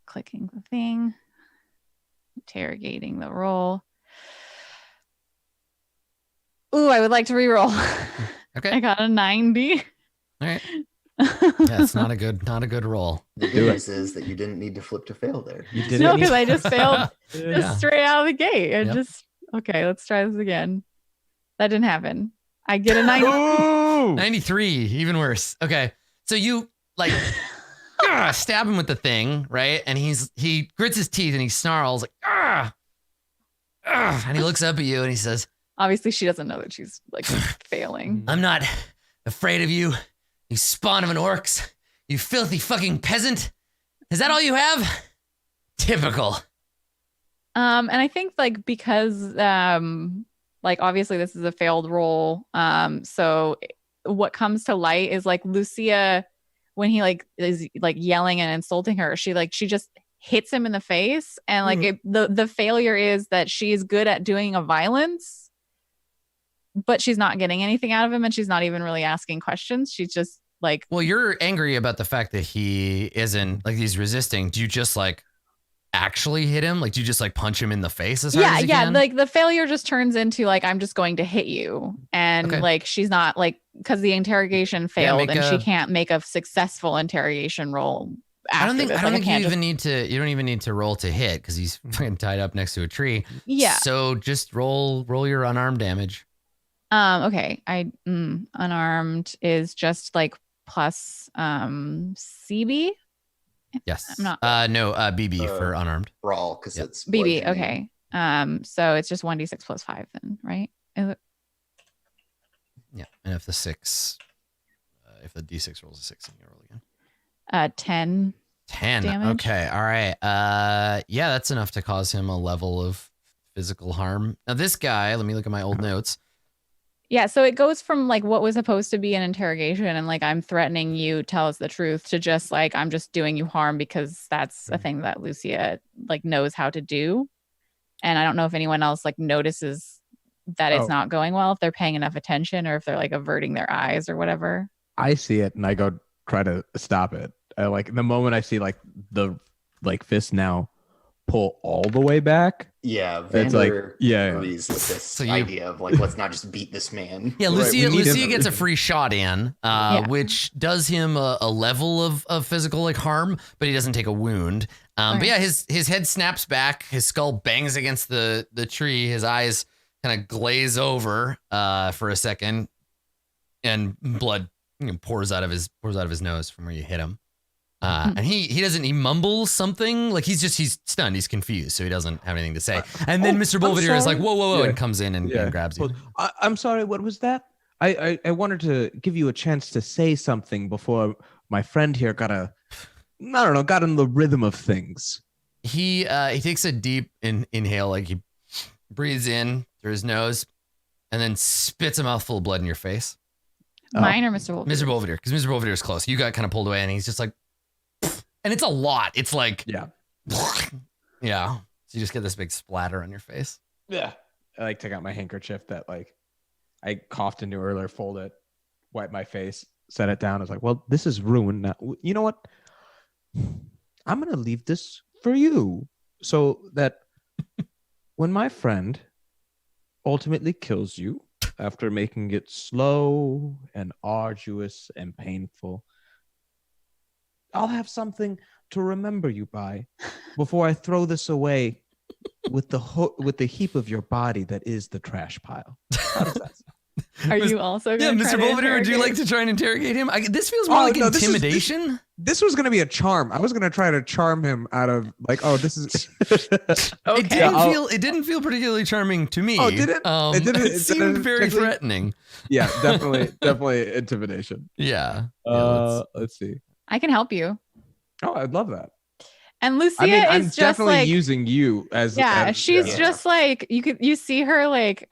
clicking the thing, interrogating the roll. Ooh, I would like to reroll. Okay. I got a 90. All right. Yeah, it's not a good roll. The good news is that you didn't need to flip to fail there. You did No, it. because I just failed Yeah. just straight out of the gate. Yep. Okay, let's try this again. That didn't happen. I get a 90. Ooh! 93, even worse. Okay. So you like stab him with the thing, right? And he grits his teeth and he snarls like, and he looks up at you and he says, Obviously, she doesn't know that she's like failing. I'm not afraid of you, you spawn of an orcs, you filthy fucking peasant. Is that all you have? Typical. And I think like because like obviously this is a failed roll. So what comes to light is like Lucia, when he like is like yelling and insulting her, she just hits him in the face, and like the failure is that she's good at doing a violence, but she's not getting anything out of him, and she's not even really asking questions. She's just like, Well, you're angry about the fact that he isn't like he's resisting. Do you just like actually hit him? Like, do you just like punch him in the face as hard as you can? like the failure just turns into like, I'm just going to hit you, and Okay. like she's not like, because the interrogation failed make and she a- can't make a successful interrogation roll. I don't think this. I don't Like, think can't you just- even need to. You don't even need to roll to hit because he's fucking tied up next to a tree. Yeah. So just roll your unarmed damage. Okay. Unarmed is just like plus CB. Yes. I'm not- No. BB for unarmed. Brawl, because Yep. it's BB. bludgeoning. Okay. So it's just 1d6 plus 5 then, right? Is it? Yeah. And if the D6 rolls a 6, then you roll again. 10. 10. Damage. Okay. All right. Yeah, that's enough to cause him a level of physical harm. Now this guy, let me look at my old notes. Yeah, so it goes from like what was supposed to be an interrogation and like I'm threatening you, tell us the truth, to just like I'm just doing you harm because that's a thing that Lucia like knows how to do. And I don't know if anyone else like notices that it's not going well, if they're paying enough attention or if they're like averting their eyes or whatever. I see it and I go try to stop it. Like the moment I see like the like fist now pull all the way back. Yeah, It's like, Vander yeah. agrees with this So you- idea of like, let's not just beat this man. Yeah, Right, Lucia, we need Lucia him. gets a free shot in, which does him a level of physical like harm, but he doesn't take a wound. But Okay. yeah, his head snaps back, his skull bangs against the tree, his eyes kind of glaze over for a second, and blood pours out of his nose from where you hit him. And he mumbles something like he's stunned, he's confused, so he doesn't have anything to say. And then Mr. Belvedere is like, whoa, Yeah. and comes in and grabs you. Well, I'm sorry, what was that? I wanted to give you a chance to say something before my friend here got in the rhythm of things. He takes a deep inhale, like he breathes in through his nose, and then spits a mouthful of blood in your face. Mine or Mr. Wolf? Mr. Belvedere, because Mr. Belvedere is close. You got kind of pulled away, and he's just like, and it's a lot. It's like, Yeah. yeah. So you just get this big splatter on your face. Yeah. I like took out my handkerchief that like I coughed into earlier, fold it, wipe my face, set it down. I was like, well, this is ruined now. You know what? I'm gonna leave this for you. So that when my friend ultimately kills you after making it slow and arduous and painful, I'll have something to remember you by before I throw this away with the heap of your body that is the trash pile. How does that sound? Are you also Yeah, going to Mr. Belvedere, would you like to try and interrogate him? This feels more like no, this is- intimidation. This was going to be a charm. I was going to try to charm him out of like, oh, this is. It didn't feel particularly charming to me. Oh, did it? It, It didn't- it seemed didn't very actually- threatening. Yeah, definitely intimidation. Yeah. Let's see. I can help you. Oh, I'd love that. And Lucia I mean, I'm is just definitely like, using you as. she's yeah. just like, you see her like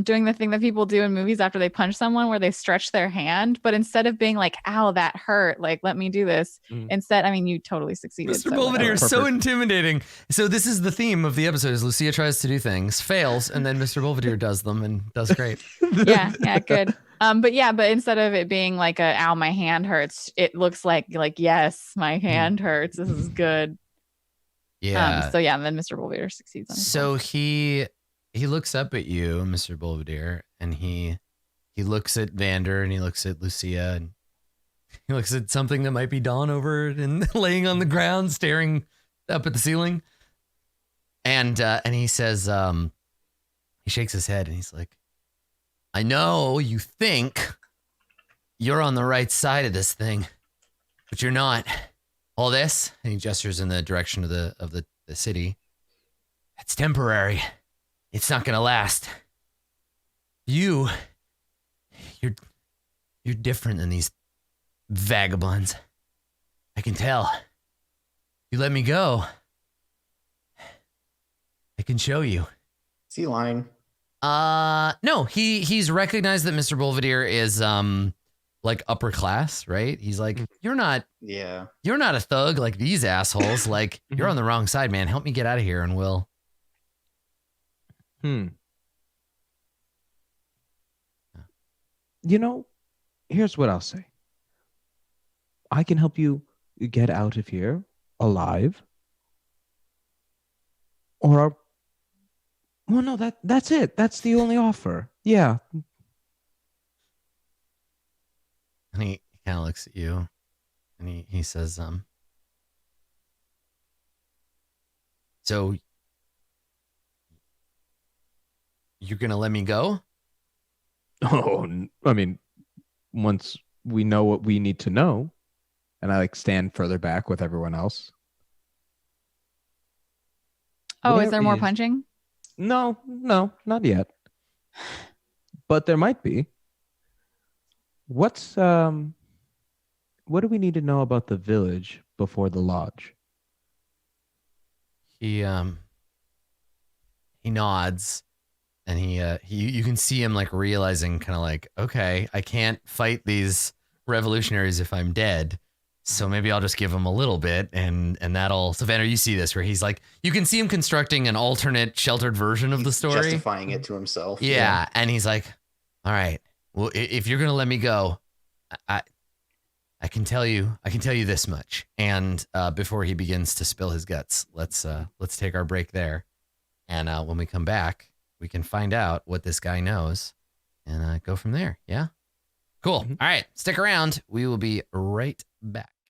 doing the thing that people do in movies after they punch someone where they stretch their hand, but instead of being like, ow, that hurt, like let me do this, Mhm. instead, I mean, you totally succeeded. Mr. so Belvedere is so Perfect. intimidating. So this is the theme of the episode: is Lucia tries to do things, fails, and then Mr. Belvedere does them and does great. yeah, good. But instead of it being like ow, my hand hurts, it looks like yes, my hand hurts. This is good. Yeah. So yeah, then Mr. Belvedere succeeds on his So goal. he looks up at you, Mr. Belvedere, and he looks at Vander and he looks at Lucia and he looks at something that might be Dawn over and laying on the ground, staring up at the ceiling. And he says, he shakes his head and he's like, I know you think you're on the right side of this thing, but you're not. All this, and he gestures in the direction of the city. It's temporary. It's not gonna last. You're different than these vagabonds. I can tell. You let me go. I can show you. Is he lying? No, he's recognized that Mr. Belvedere is like upper class, right? He's like, you're not a thug like these assholes. Like, you're on the wrong side, man. Help me get out of here and we'll. You know, here's what I'll say. I can help you get out of here alive. Or, well, no, that's it. That's the only offer. Yeah. And he kind of looks at you and he says, so you're going to let me go? Oh, I mean, once we know what we need to know, and I like stand further back with everyone else. Oh, is Whatever there more is- punching? No, not yet. But there might be. What do we need to know about the village before the lodge? He nods and he you can see him like realizing kind of like, okay, I can't fight these revolutionaries if I'm dead. So maybe I'll just give him a little bit and that'll. So Vander, you see this where he's like, you can see him constructing an alternate sheltered version of the story. Justifying it to himself. Yeah. And he's like, all right, well, if you're going to let me go, I can tell you this much. And before he begins to spill his guts, let's take our break there. And when we come back, we can find out what this guy knows and go from there. Yeah. Cool. All right. Stick around. We will be right back.